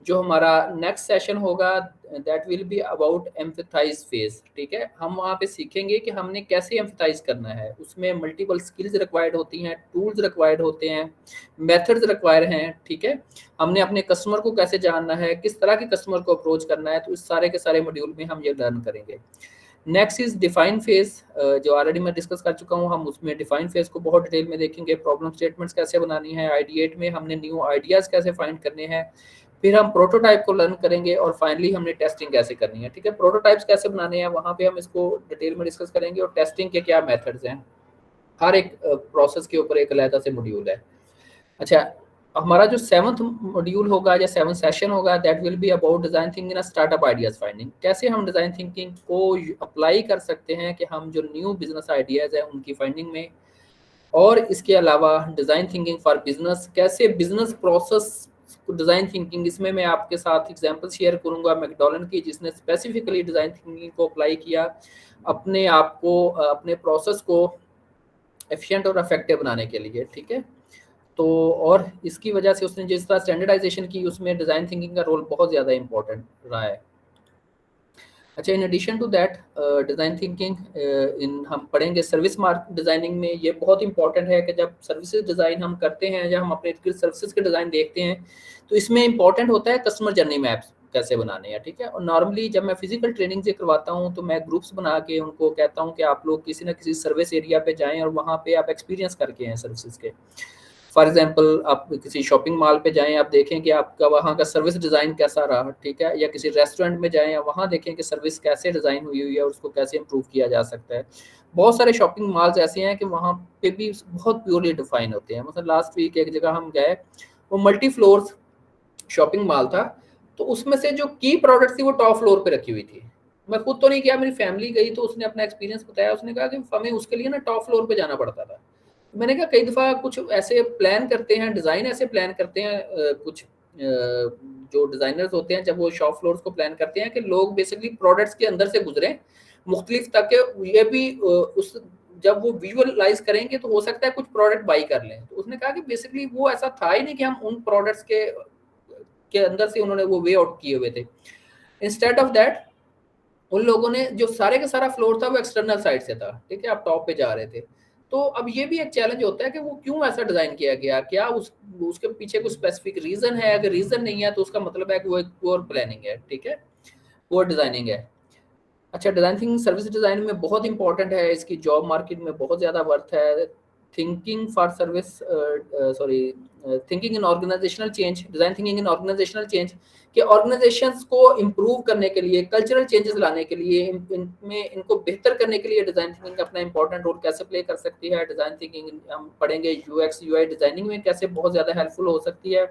जो हमारा नेक्स्ट सेशन होगा that will be about empathize phase, ठीक है? हम वहाँ पे सीखेंगे कि हमने कैसे एम्फेथाइज करना है। उसमें मल्टीपल स्किल्स रिक्वायर्ड होती हैं, टूल्स रिक्वायर्ड होते हैं, मेथड्स रिक्वायर्ड हैं, ठीक है? हमने अपने कस्टमर को कैसे जानना है, किस तरह के कस्टमर को अप्रोच करना है, तो इस सारे के सारे मॉड्यूल में हम ये लर्न करेंगे। नेक्स्ट इज डिफाइन फेज, जो ऑलरेडी मैं डिस्कस कर चुका हूँ। हम उसमें डिफाइन फेज को बहुत डिटेल में देखेंगे। प्रॉब्लम स्टेटमेंट्स कैसे बनानी है, आइडिएट में हमने न्यू आइडियाज कैसे फाइंड करने हैं, फिर हम प्रोटोटाइप को लर्न करेंगे और फाइनली हमने टेस्टिंग कैसे करनी है, ठीक है? प्रोटोटाइप्स कैसे बनाने हैं वहाँ पे हम इसको डिटेल में डिस्कस करेंगे, और टेस्टिंग के क्या मेथड्स हैं। हर एक प्रोसेस के ऊपर एक अलग से मॉड्यूल है। अच्छा, हमारा जो 7th मॉड्यूल होगा या 7th सेशन होगा that will be about design thinking in startup ideas finding. कैसे हम डिजाइन थिंकिंग को अप्लाई कर सकते हैं कि हम जो न्यू बिजनेस आइडियाज हैं उनकी फाइंडिंग में, और इसके अलावा डिजाइन थिंकिंग फॉर बिजनेस, कैसे बिजनेस प्रोसेस डिजाइन थिंकिंग। इसमें मैं आपके साथ एग्जांपल शेयर करूंगा मैकडॉनल्ड की, जिसने स्पेसिफिकली डिजाइन थिंकिंग को अप्लाई किया अपने आप को, अपने प्रोसेस को एफिशिएंट और इफेक्टिव बनाने के लिए, ठीक है? तो और इसकी वजह से उसने जिस तरह स्टैंडर्डाइजेशन की, उसमें डिज़ाइन थिंकिंग का रोल बहुत ज़्यादा इंपॉर्टेंट रहा है। अच्छा, in addition to that design thinking in हम पढ़ेंगे सर्विस मार्केट डिज़ाइनिंग में। ये बहुत इंपॉर्टेंट है कि जब सर्विसेज डिज़ाइन हम करते हैं या हम अपने सर्विसेज के डिज़ाइन देखते हैं, तो इसमें इंपॉर्टेंट होता है कस्टमर जर्नी मैप्स कैसे बनाने हैं, ठीक है। और नॉर्मली जब मैं फिजिकल ट्रेनिंग से करवाता हूँ तो मैं ग्रुप्स बना के उनको कहता हूँ कि आप लोग किसी ना किसी सर्विस एरिया पे जाएं और वहाँ पे आप एक्सपीरियंस करके हैं सर्विसेज के। फॉर एग्जांपल आप किसी शॉपिंग मॉल पे जाएं, आप देखें कि आपका वहाँ का सर्विस डिज़ाइन कैसा रहा, ठीक है। या किसी रेस्टोरेंट में जाएं, वहाँ देखें कि सर्विस कैसे डिज़ाइन हुई है और उसको कैसे इम्प्रूव किया जा सकता है। बहुत सारे शॉपिंग मॉल्स ऐसे हैं कि वहाँ पे भी बहुत प्योरली डिफाइन होते हैं। मतलब लास्ट वीक एक जगह हम गए, वो मल्टी फ्लोर शॉपिंग मॉल था, तो उसमें से जो की प्रोडक्ट थी वो टॉप फ्लोर पे रखी हुई थी। मैं खुद तो नहीं किया, मेरी फैमिली गई तो उसने अपना एक्सपीरियंस बताया। उसने कहा कि हमें उसके लिए ना टॉप फ्लोर पे जाना पड़ता था। मैंने कहा कई दफ़ा कुछ ऐसे प्लान करते हैं, डिज़ाइन ऐसे प्लान करते हैं कुछ जो डिज़ाइनर्स होते हैं, जब वो शॉप फ्लोर्स को प्लान करते हैं कि लोग बेसिकली प्रोडक्ट्स के अंदर से गुजरें मुख्तलिफ, ताकि ये भी उस जब वो विजुअलाइज करेंगे तो हो सकता है कुछ प्रोडक्ट बाई कर लें। तो उसने कहा कि बेसिकली वो ऐसा था ही नहीं कि हम उन प्रोडक्ट्स के अंदर से उन्होंने वो वे आउट किए हुए थे। इंस्टेड ऑफ दैट उन लोगों ने जो सारे का सारा फ्लोर था वो एक्सटर्नल साइड से था, ठीक है। आप टॉप पे जा रहे थे। तो अब ये भी एक चैलेंज होता है कि वो क्यों ऐसा डिज़ाइन किया गया, क्या उसके पीछे कोई स्पेसिफिक रीज़न है। अगर रीज़न नहीं है तो उसका मतलब है कि वो एक पुअर प्लानिंग है, ठीक है, पुअर डिज़ाइनिंग है। अच्छा, डिज़ाइन थिंकिंग सर्विस डिज़ाइन में बहुत इंपॉर्टेंट है, इसकी जॉब मार्केट में बहुत ज़्यादा वर्थ है। Thinking for service thinking in organisational change, design thinking in organisational change कि ऑर्गेनाइजेशंस को इम्प्रूव करने के लिए, कल्चरल चेंजेस लाने के लिए, इनको बेहतर करने के लिए डिज़ाइन थिंकिंग अपना इंपॉर्टेंट रोल कैसे प्ले कर सकती है। डिज़ाइन थिंकिंग हम पढ़ेंगे यूएक्स यूआई डिज़ाइनिंग में कैसे बहुत ज़्यादा हेल्पफुल हो सकती है।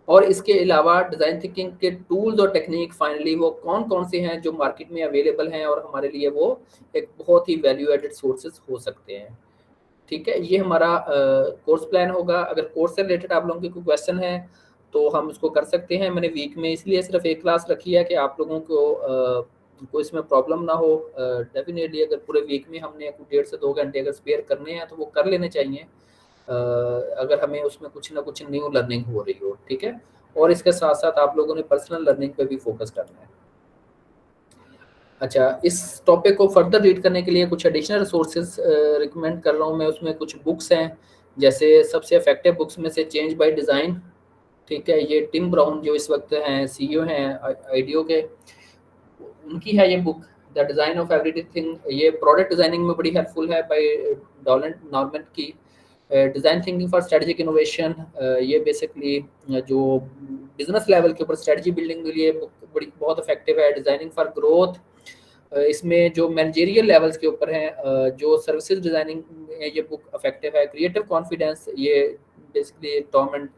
और इसके अलावा डिज़ाइन थिंकिंग के टूल्स और टेक्निक फाइनली वो कौन कौन से हैं जो मार्केट में अवेलेबल हैं और हमारे लिए वो एक बहुत ही वैल्यू एडेड सोर्सेज हो सकते हैं, ठीक है। ये हमारा कोर्स प्लान होगा। अगर कोर्स से रिलेटेड आप लोगों के कोई क्वेश्चन है तो हम इसको कर सकते हैं। मैंने वीक में इसलिए सिर्फ एक क्लास रखी है कि आप लोगों को इसमें प्रॉब्लम ना हो। डेफिनेटली अगर पूरे वीक में हमने 1.5 से 2 घंटे अगर स्पेयर करने हैं तो वो कर लेने चाहिए, अगर हमें उसमें कुछ ना कुछ न्यू लर्निंग हो रही हो, ठीक है। और इसके साथ साथ आप लोगों ने पर्सनल लर्निंग पे भी फोकस करना है। अच्छा, इस टॉपिक को फर्दर रीड करने के लिए कुछ एडिशनल रिसोर्सेज रिकमेंड कर रहा हूँ मैं। उसमें कुछ बुक्स हैं, जैसे सबसे इफेक्टिव बुक्स में से चेंज बाय डिज़ाइन, ठीक है। ये टिम ब्राउन जो इस वक्त हैं सीईओ हैं आइडियो के, उनकी है ये book the design of everything. ये प्रोडक्ट डिज़ाइनिंग में बड़ी हेल्पफुल है, बाय डॉलन नॉर्मन की। Design thinking for strategic innovation, ये बेसिकली जो बिजनेस लेवल के ऊपर स्ट्रेटजी बिल्डिंग के लिए बुक बहुत इफेक्टिव है। डिज़ाइनिंग फॉर ग्रोथ, इसमें जो मैनेजरियल लेवल्स के ऊपर हैं, जो सर्विसेज डिज़ाइनिंग में ये बुक इफेक्टिव है। क्रिएटिव कॉन्फिडेंस, ये बेसिकली टॉम एंड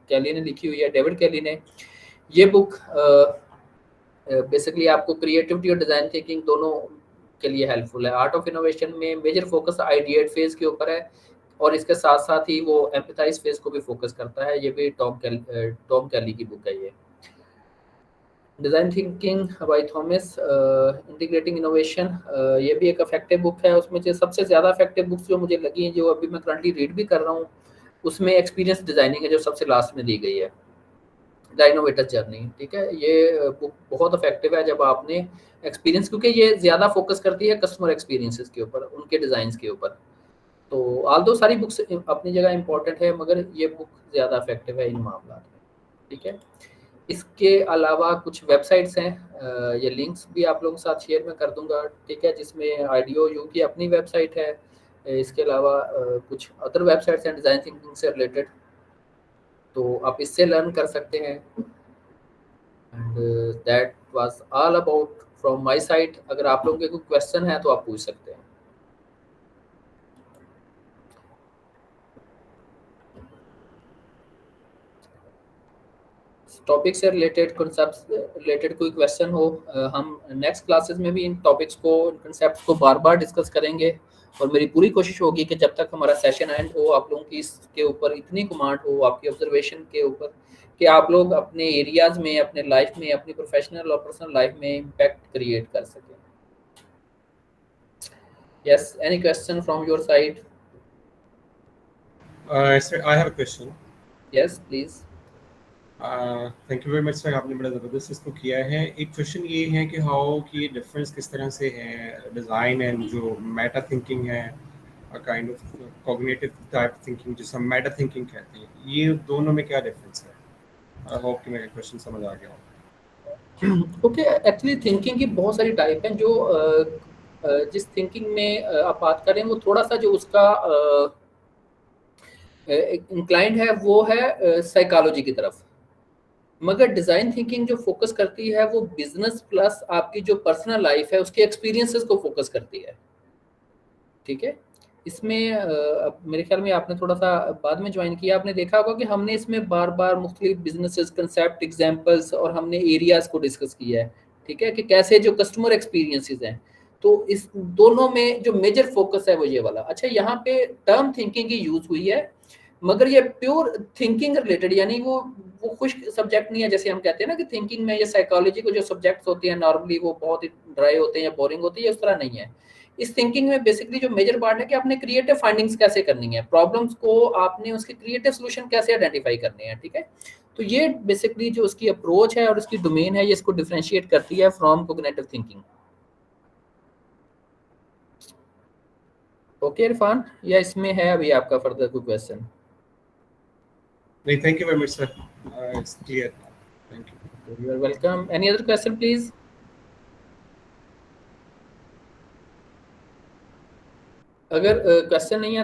कैली ने लिखी हुई है, डेविड कैली ने। ये बुक बेसिकली आपको क्रिएटिविटी और डिज़ाइन थिंकिंग दोनों के लिए हेल्पफुल है। आर्ट ऑफ इनोवेशन में मेजर फोकस आइडिएट फेज के ऊपर है और इसके साथ साथ ही वो एम्पैथाइज फेज को भी फोकस करता है। ये भी टॉम कैली की बुक है। ये design thinking by Thomas integrating innovation, ये भी एक इफेक्टिव बुक है। उसमें से सबसे ज़्यादा इफेक्टिव बुक्स जो मुझे लगी हैं, जो अभी मैं करंटली रीड भी कर रहा हूँ, उसमें एक्सपीरियंस डिज़ाइनिंग है जो सबसे लास्ट में दी गई है, द इनोवेटर जर्नी, ठीक है। ये बुक बहुत इफेक्टिव है जब आपने एक्सपीरियंस, क्योंकि ये ज़्यादा फोकस करती है कस्टमर एक्सपीरियंसेस के ऊपर, उनके डिज़ाइंस के ऊपर। तो ऑल्दो सारी बुक्स अपनी जगह इंपॉर्टेंट है, मगर ये बुक ज़्यादा इफेक्टिव है इन मामलों में, ठीक है। इसके अलावा कुछ वेबसाइट्स हैं, ये लिंक्स भी आप लोगों के साथ शेयर में कर दूंगा, ठीक है, जिसमें आइडियो यू की अपनी वेबसाइट है। इसके अलावा कुछ अदर वेबसाइट्स हैं डिज़ाइन थिंकिंग से रिलेटेड, तो आप इससे लर्न कर सकते हैं। And that was all about from my side. अगर आप लोगों के कोई क्वेश्चन है तो आप पूछ सकते हैं। टॉपिक से रिलेटेड, कॉन्सेप्ट से रिलेटेड कोई क्वेश्चन हो, हम नेक्स्ट क्लासेस में भी इन टॉपिक्स को, इन कॉन्सेप्ट्स को बार बार डिस्कस करेंगे। और मेरी पूरी कोशिश होगी कि जब तक हमारा सेशन एंड हो, आप लोगों की इसके ऊपर इतनी कमांड हो, आपकी ऑब्जर्वेशन के ऊपर, कि आप लोग अपने एरियाज़ में, अपने लाइफ में, अपनी प्रोफेशनल और पर्सनल लाइफ में इम्पैक्ट क्रिएट कर सकें। Yes, any question from your side? Sir, I have a question. Yes, please. Thank you very much sir, आपने बड़ा ज़बरदस्त इसको किया है। एक क्वेश्चन ये है कि हाउ की डिफरेंस किस तरह से है डिज़ाइन एंड जो मेटा थिंकिंग है, kind of cognitive type thinking जिसे हम मेटा थिंकिंग कहते हैं, ये दोनों में क्या डिफरेंस है? आई होप कि मेरा क्वेश्चन समझ आ गया हो। ओके, एक्चुअली थिंकिंग की बहुत सारी टाइप हैं। जो जिस थिंकिंग में आप बात कर रहे हैं वो थोड़ा सा जो उसका इंक्लाइंड है वो है साइकोलॉजी की तरफ, मगर डिज़ाइन थिंकिंग जो फोकस करती है वो बिजनेस प्लस आपकी जो पर्सनल लाइफ है उसके एक्सपीरियंसेस को फोकस करती है। ठीक है, इसमें अब मेरे ख्याल में आपने थोड़ा सा बाद में ज्वाइन किया, आपने देखा होगा कि हमने इसमें बार बार मुख्तलिफ बिजनेसेस, कंसेप्ट, एग्जांपल्स और हमने एरियाज को डिस्कस किया है। ठीक है, कि कैसे जो कस्टमर एक्सपीरियंसेस हैं, तो इस दोनों में जो मेजर फोकस है वो ये वाला। अच्छा, यहाँ पे टर्म थिंकिंग की यूज हुई है, मगर ये प्योर थिंकिंग रिलेटेड, यानी वो खुश्क सब्जेक्ट नहीं है। जैसे हम कहते हैं ना कि थिंकिंग में ये साइकोलॉजी को जो सब्जेक्ट्स होते हैं नॉर्मली वो बहुत ही ड्राई होते हैं या बोरिंग होते हैं, उस तरह नहीं है। इस थिंकिंग में बेसिकली जो मेजर पार्ट है कि आपने क्रिएटिव फाइंडिंग्स कैसे करनी है, प्रॉब्लम्स को आपने उसके क्रिएटिव सोल्यूशन कैसे आइडेंटिफाई करने हैं। ठीक है, तो ये बेसिकली जो उसकी अप्रोच है और उसकी डोमेन है, ये इसको डिफरेंशिएट करती है from cognitive thinking. Okay Irfan, या इसमें है अभी आपका फर्दर कोई क्वेश्चन? नहीं, thank you very much sir, it's clear, thank you. You are welcome. Any other question please? अगर क्वेश्चन नहीं है तो